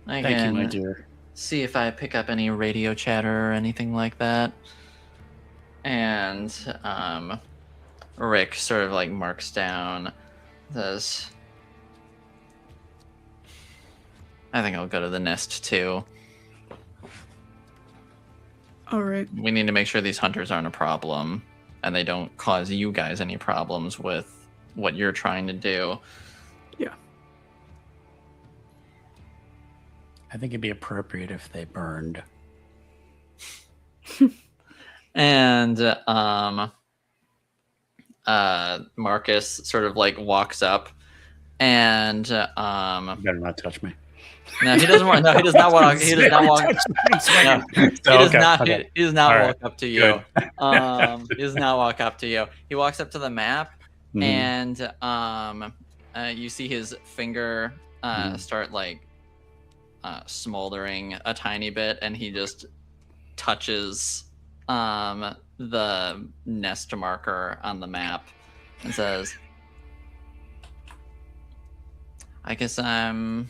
I Thank you, can my dear. see if I pick up any radio chatter or anything like that. And Rick sort of like marks down, says, I think I'll go to the nest too. All right. We need to make sure these hunters aren't a problem and they don't cause you guys any problems with what you're trying to do. Yeah. I think it'd be appropriate if they burned. And Marcus sort of like walks up and You better not touch me. no, he doesn't want. No, he does not walk. He does not walk. No, he does not. Okay. He does not All walk up to you. Good. He does not walk up to you. He walks up to the map, Mhm. and you see his finger start like smoldering a tiny bit, and he just touches the nest marker on the map and says, "I guess I'm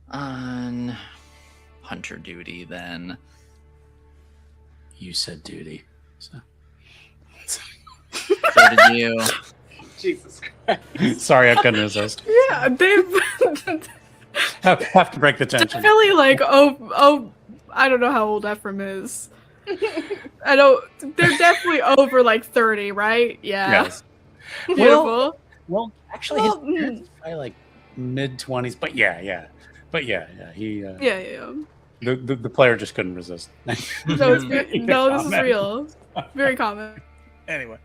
on hunter duty then." You said duty. So. So did you. Jesus Christ. Sorry, I couldn't resist. Yeah, they've Have to break the tension. definitely like I don't know how old Ephraim is. I don't. They're definitely over like 30, right? Yeah. Yes. Beautiful. Well, actually, Well, his parents are probably like mid-20s, but yeah. He Yeah. the player just couldn't resist. No, it's no, this is Comment. real. Very common. Anyway,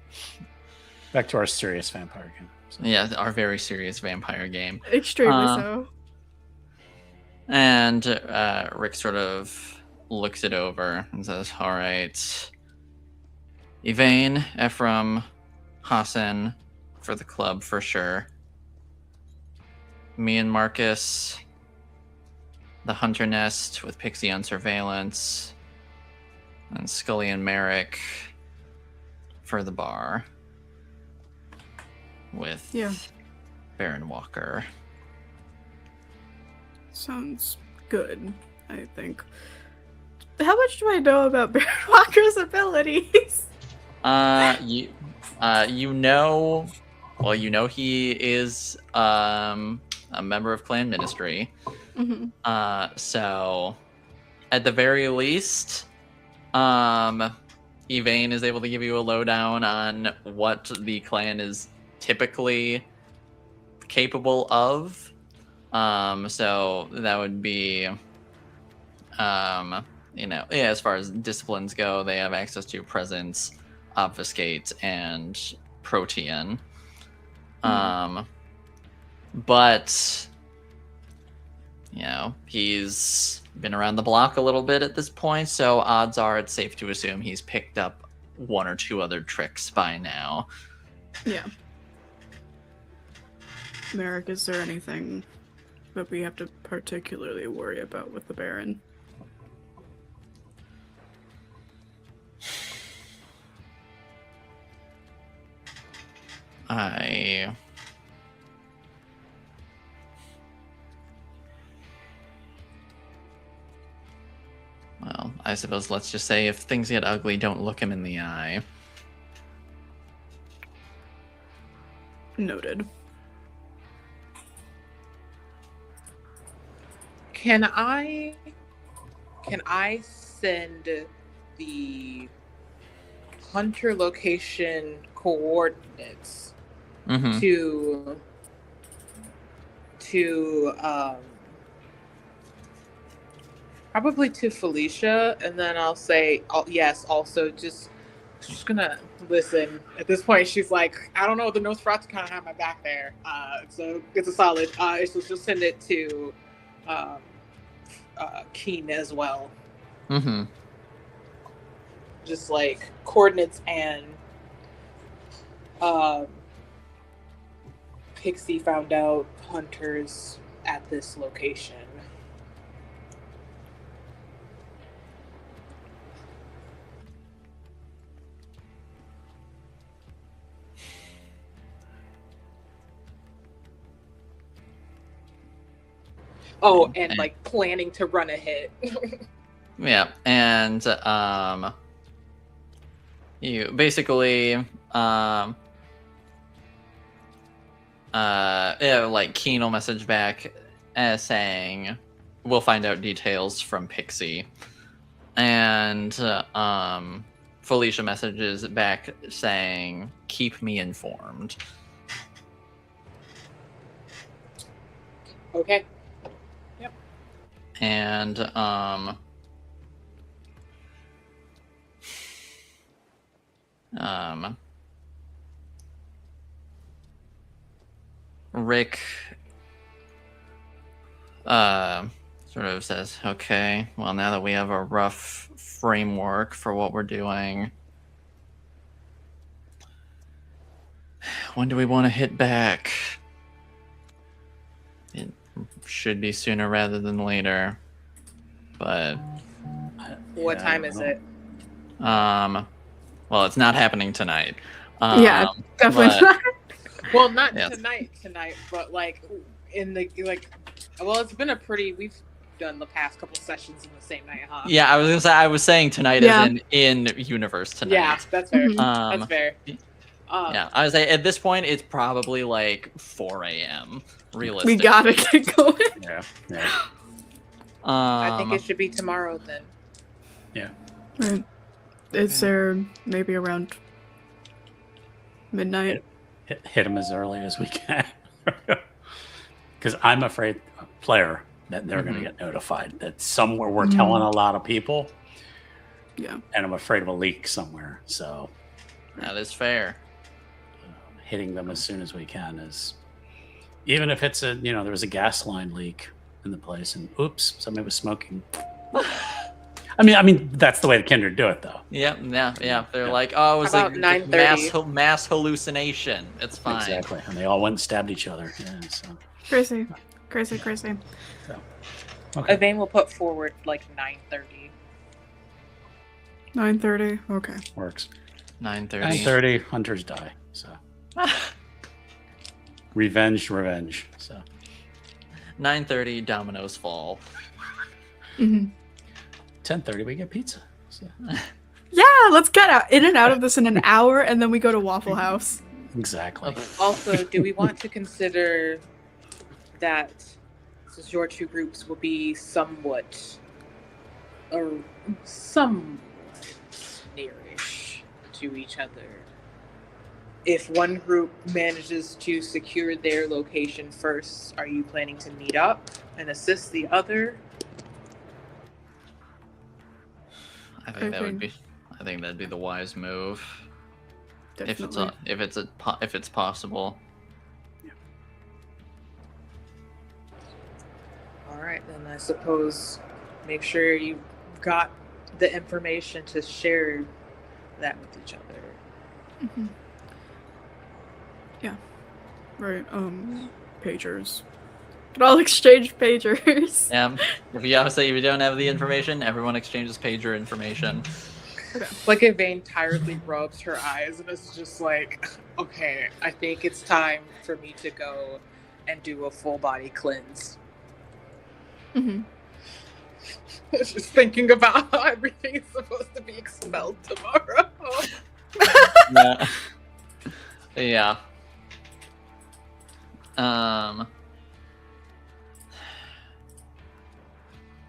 back to our serious vampire game. So. Yeah, our very serious vampire game. Extremely so. And Rick sort of looks it over and says, all right, Yvain, Ephraim, Hassan for the club for sure. Me and Marcus, the hunter nest with Pixie on surveillance, and Scully and Merrick for the bar with Baron Walker. Sounds good, I think. How much do I know about Baron Walker's abilities? You know he is a member of Clan Ministry. Mm-hmm. So at the very least, Yvain is able to give you a lowdown on what the clan is typically capable of. So that would be, as far as disciplines go, they have access to Presence, Obfuscate, and Protean. But, he's been around the block a little bit at this point, so odds are it's safe to assume he's picked up one or two other tricks by now. Yeah. Merrick, is there anything that we have to particularly worry about with the Baron? Well, I suppose let's just say if things get ugly, don't look him in the eye. Noted. Can I send the hunter location coordinates to probably to Felicia, and then I'll say, yes, also she's gonna listen. At this point, she's like, I don't know, the Nosferatu kind of have my back there, so it's a solid. So she'll send it to Keen as well. Just like coordinates and Pixie found out hunters at this location. Oh, and like planning to run a hit. Yeah, and you basically like Keen will message back saying we'll find out details from Pixie, and Felicia messages back saying keep me informed. Okay. And Rick sort of says, okay, well, now that we have a rough framework for what we're doing, when do we want to hit back? It should be sooner rather than later, but What time is it? well, it's not happening tonight. Yeah, definitely but- not. Well, not Yes. tonight, but like in the well, it's been a pretty. We've done the past couple sessions in the same night, huh? Yeah, I was gonna say I was saying tonight Yeah. as in universe tonight. Yeah, that's fair. Mhm. That's fair. Yeah, I was at this point it's probably like 4 a.m. We realistically. gotta get going. Yeah. I think it should be tomorrow then. Right. Is there maybe around midnight? Hit them as early as we can. Because I'm afraid, player, that they're going to get notified that somewhere we're telling a lot of people. Yeah. And I'm afraid of a leak somewhere. So That is fair. hitting them as soon as we can is, even if it's there was a gas line leak in the place and oops, somebody was smoking. I mean, that's the way the Kindred do it, though. Yeah. They're like, oh, it was About a 9:30? mass hallucination. It's fine. Exactly. And they all went and stabbed each other. Yeah, so. Crazy. Okay. Evane will put forward like 9:30. 9:30. Okay. Works. 9:30. 9:30, hunters die. So revenge. So 9:30. Dominoes fall. hmm 10:30, we get pizza. So. Yeah, let's get in and out of this in an hour, and then we go to Waffle House. Exactly. Also, do we want to consider that since your two groups will be somewhat nearish to each other, if one group manages to secure their location first, are you planning to meet up and assist the other? I think that'd be the wise move. Definitely. If it's possible. All right, then I suppose make sure you got the information to share that with each other. Mhm. Yeah. Right. Pagers. But I'll exchange pagers. Yeah. If you don't have the information, everyone exchanges pager information. Like Evane tiredly rubs her eyes and is just like, okay, I think it's time for me to go and do a full body cleanse. hmm Just thinking about how everything is supposed to be expelled tomorrow. Yeah. Yeah.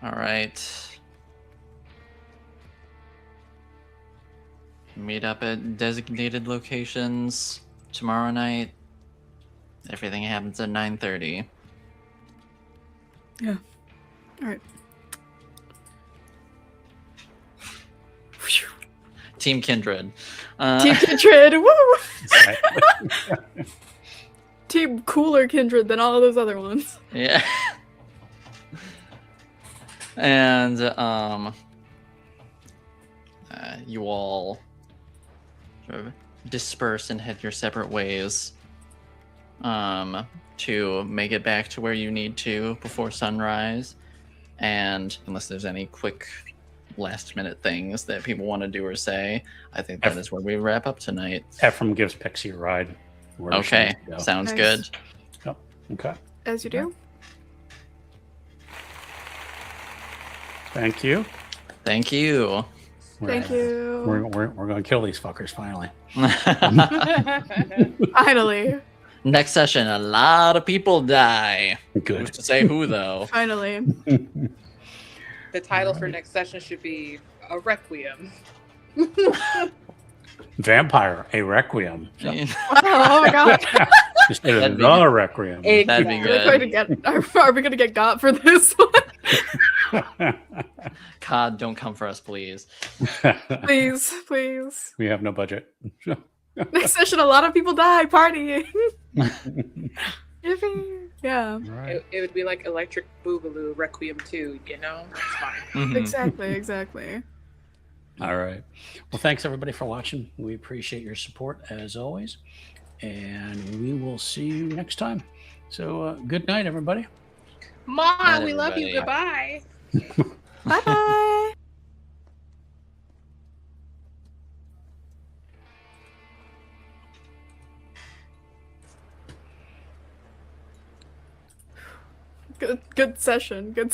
All right. Meet up at designated locations tomorrow night. Everything happens at 9:30. Yeah. All right. Team Kindred. Team Kindred. Woo! Exactly. Team cooler Kindred than all of those other ones. Yeah. And you all sort of disperse and head your separate ways to make it back to where you need to before sunrise. And unless there's any quick last minute things that people want to do or say, I think that is where we wrap up tonight. Ephraim gives Pixie a ride. wherever she Okay, needs to go. sounds Nice. good. Okay. As you do. Thank you. Thank you. Thank you. We're going to kill these fuckers finally. Finally. Next session, a lot of people die. Who's Good. to say who, though? Finally. The title for next session should be a requiem. Vampire, a requiem. So, Oh my god. instead of That'd be the good. requiem. That'd be Are we good. going to get got for this one? God, don't come for us, please. Please, please. We have no budget. Next session, a lot of people die partying. Yippee. Yeah, Right. It would be like Electric Boogaloo Requiem 2, you know? It's fine. Mhm. exactly. All right. Well, thanks everybody for watching. We appreciate your support as always. And we will see you next time. So good night, everybody. Ma, Night, we love you. everybody. Goodbye. Bye. Good session. Good